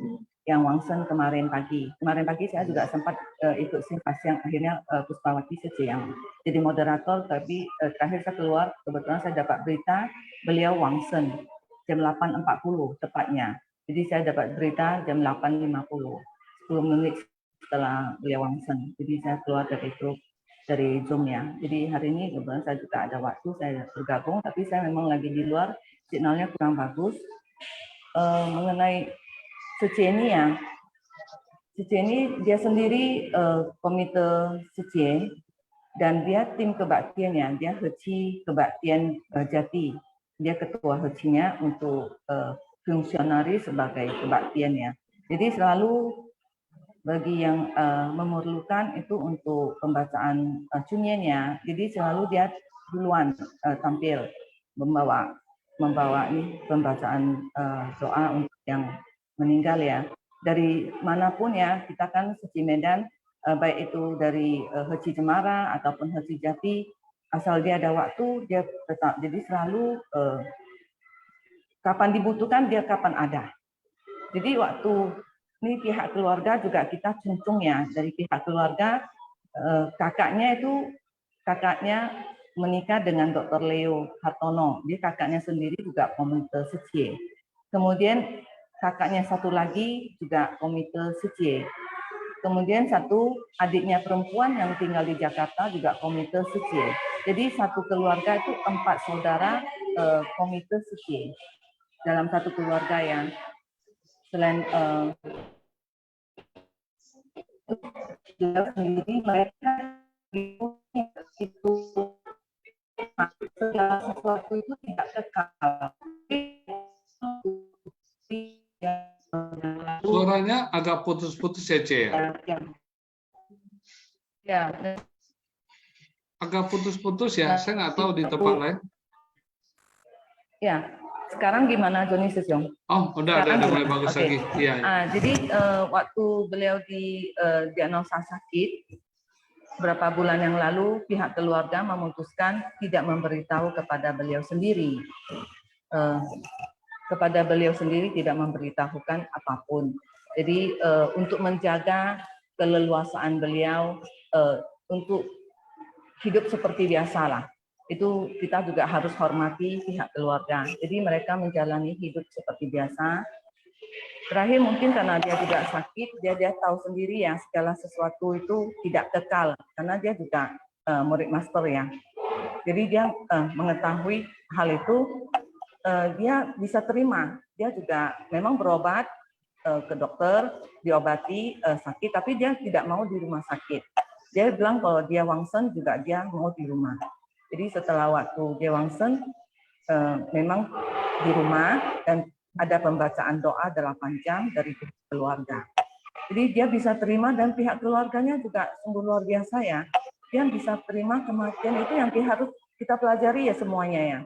yang Wangsen kemarin pagi. Kemarin pagi saya juga sempat ikut simpas yang akhirnya Puspawati Sice yang jadi moderator, tapi terakhir saya keluar, kebetulan saya dapat berita beliau Wangsen jam 8.40 tepatnya. Jadi saya dapat berita jam 8.50, 10 menit setelah beliau Wangsen. Jadi saya keluar dari grup, dari Zoom ya. Jadi hari ini kebetulan saya juga ada waktu, saya bergabung, tapi saya memang lagi di luar, signalnya kurang bagus. Mengenai Sice ini ya, Sice ini dia sendiri komite Sice, dan dia tim kebaktiannya, dia Heci Kebaktian Jati. Dia ketua Hecinya untuk fungsionari sebagai kebaktiannya. Jadi selalu bagi yang memerlukan itu untuk pembacaan cunyiannya, jadi selalu dia duluan tampil membawa ini pembacaan doa untuk yang meninggal ya. Dari manapun ya, kita kan Heci Medan, baik itu dari Heci Cemara ataupun Heci Jati, asal dia ada waktu dia tetap, jadi selalu kapan dibutuhkan dia kapan ada. Jadi waktu ini pihak keluarga juga kita cuncung ya, dari pihak keluarga kakaknya menikah dengan Dr. Leo Hartono, dia kakaknya sendiri juga komite Sice. Kemudian kakaknya satu lagi juga komite Sice. Kemudian satu adiknya perempuan yang tinggal di Jakarta juga komite Sice. Jadi satu keluarga itu 4 saudara komite Sice dalam satu keluarga yang selain sendiri mereka itu segala sesuatu itu tidak kekal. Suaranya agak putus-putus ya, Ce. Ya. Agak putus-putus ya, saya nggak tahu di tempat lain. Ya, sekarang gimana Joni Sesiung? Oh, udah mulai bagus lagi. Iya. Jadi waktu beliau diagnosa sakit beberapa bulan yang lalu, pihak keluarga memutuskan tidak memberitahu kepada beliau sendiri. Kepada beliau sendiri tidak memberitahukan apapun. Jadi untuk menjaga keleluasaan beliau untuk hidup seperti biasa lah. Itu kita juga harus hormati pihak keluarga. Jadi mereka menjalani hidup seperti biasa. Terakhir mungkin karena dia juga sakit, dia tahu sendiri ya segala sesuatu itu tidak kekal karena dia juga murid master ya. Jadi dia mengetahui hal itu, dia bisa terima. Dia juga memang berobat ke dokter, diobati sakit, tapi dia tidak mau di rumah sakit. Dia bilang kalau dia wangsen juga dia mau di rumah. Jadi setelah waktu dia wangsen, memang di rumah dan ada pembacaan doa 8 jam dari pihak keluarga. Jadi dia bisa terima dan pihak keluarganya juga sungguh luar biasa ya. Dia bisa terima kematian itu yang harus kita pelajari ya semuanya ya.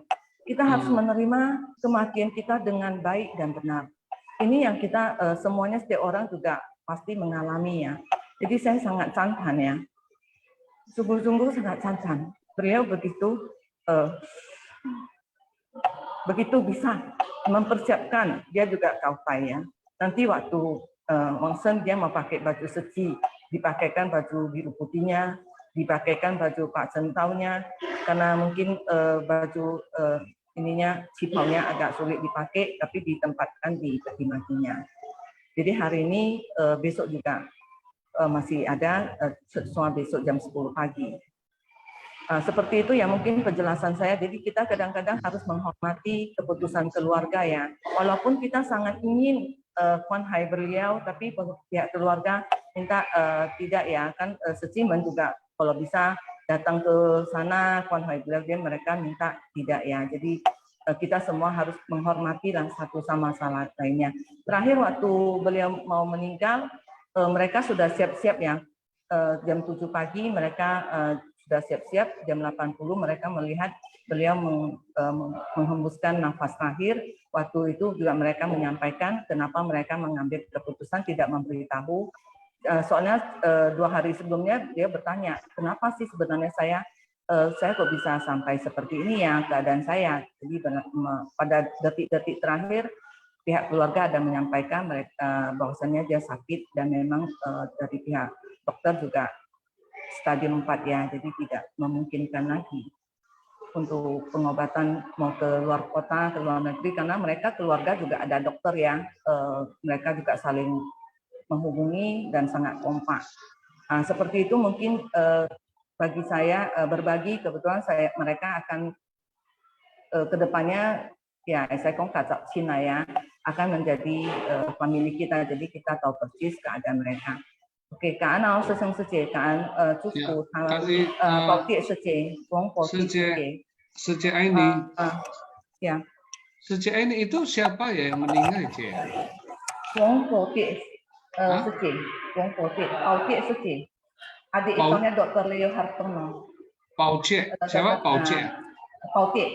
Kita harus menerima kematian kita dengan baik dan benar. Ini yang kita semuanya setiap orang juga pasti mengalami ya. Jadi saya sangat santan ya. Sungguh-sungguh sangat santan. Beliau begitu bisa mempersiapkan, dia juga kautai ya. Nanti waktu wangsen dia mau pakai baju suci, dipakaikan baju biru putihnya, dipakaikan baju pak centaunya, karena mungkin baju ininya cipaunya agak sulit dipakai, tapi ditempatkan di peti matinya. Jadi hari ini besok juga masih ada, semua besok jam 10 pagi. Seperti itu ya mungkin penjelasan saya. Jadi kita kadang-kadang harus menghormati keputusan keluarga ya. Walaupun kita sangat ingin Kwan Hai beliau, tapi pihak keluarga minta tidak ya. Kan Secimen juga kalau bisa datang ke sana Kwan Hai beliau, dia mereka minta tidak ya. Jadi kita semua harus menghormati dan satu sama lainnya. Terakhir waktu beliau mau meninggal, mereka sudah siap-siap ya. Jam 7 pagi mereka sudah siap-siap, jam 80 mereka melihat beliau menghembuskan nafas terakhir. Waktu itu juga mereka menyampaikan kenapa mereka mengambil keputusan tidak memberitahu. Soalnya 2 hari sebelumnya dia bertanya, kenapa sih sebenarnya saya kok bisa sampai seperti ini ya keadaan saya. Jadi pada detik-detik terakhir pihak keluarga ada menyampaikan mereka bahwasannya dia sakit dan memang dari pihak dokter juga stadium 4 ya, jadi tidak memungkinkan lagi untuk pengobatan mau ke luar kota, ke luar negeri, karena mereka keluarga juga ada dokter ya, mereka juga saling menghubungi dan sangat kompak. Nah, seperti itu mungkin bagi saya berbagi, kebetulan mereka akan kedepannya ya saya kongkacak Cina ya akan menjadi famili kita, jadi kita tahu persis keadaan mereka. Oke, Kak Ana seseng sece, Kak Cukup, Pak Tie sece, Wong Pak Tie Sece Aini. Ya. Sece Aini itu siapa ya yang meninggal, Ce? Wong Pak Tie sece, Wong Pak Tie sece. Adik iparnya Dr. Leo Hartono. Pau Cie, siapa Pau Cie? Pau Tie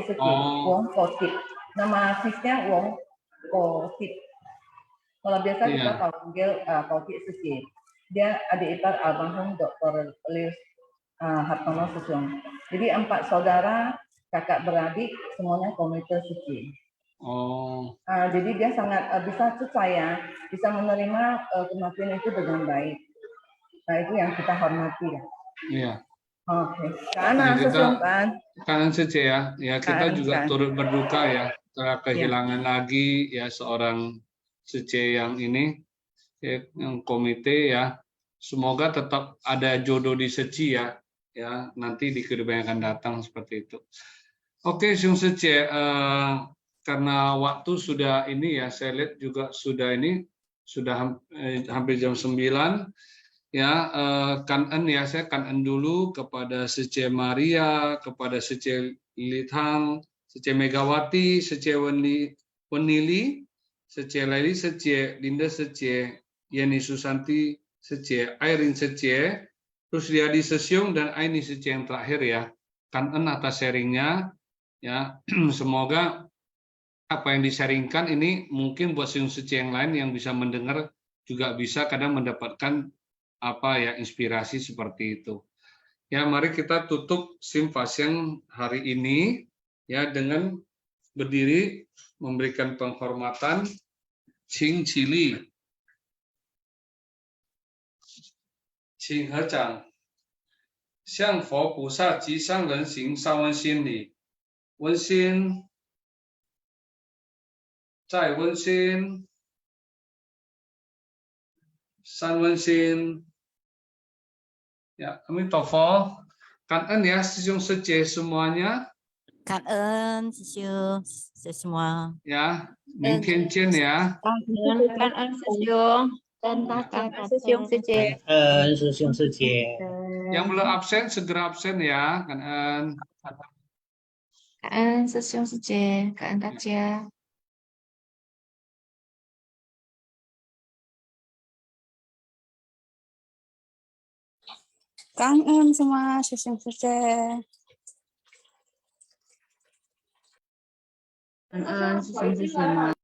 sece, Wong Pau Tie. Nama aslinya Wong Pau Tie. Kalau biasa kita panggil Pau Tie sece. Dia adik ipar almarhum Dr. Leo Hartono Susung. Jadi 4 saudara, kakak beradik, semuanya komite sece. Jadi dia sangat bisa percaya, bisa menerima kematian itu dengan baik. Nah itu yang kita hormati ya. Iya. Oke. Karena Susung kan. Karena sece ya, kita juga turut berduka ya, telah kehilangan lagi ya seorang sece yang ini, yang komite ya. Semoga tetap ada jodoh di Seci ya, nanti di kehidupan yang akan datang seperti itu. Oke, Sung Sece, karena waktu sudah ini ya, saya lihat juga sudah hampir jam 9 ya. Kanen ya, saya kanen dulu kepada Sece Maria, kepada Sece Lithang, Sece Megawati, Sece Wenili, Sece Leli, Sece Linda, Sece Yeni Susanti, Sece Airin Sece, terus Riyadi Sesiung dan Aini Sece yang terakhir ya. Kanen atas sharingnya ya. Semoga apa yang di-sharingkan ini mungkin buat Sung Sece yang lain yang bisa mendengar juga bisa kadang mendapatkan inspirasi seperti itu. Ya, mari kita tutup Simpasian hari ini ya dengan berdiri memberikan penghormatan Ching Chili. 请合掌，向佛菩萨及上人行三温馨礼，温馨，再温馨，三温馨。Ya, Amitofo. Kangen ya, Sisung Sece semuanya. 感恩师兄semua. Ya, 明天见ya. 感恩师兄，感恩师兄师姐。师兄师姐。 Yang belum absen segera absen ya. Kangen. 感恩师兄师姐，感恩大家。感恩semua师兄师姐。感恩师兄师姐们。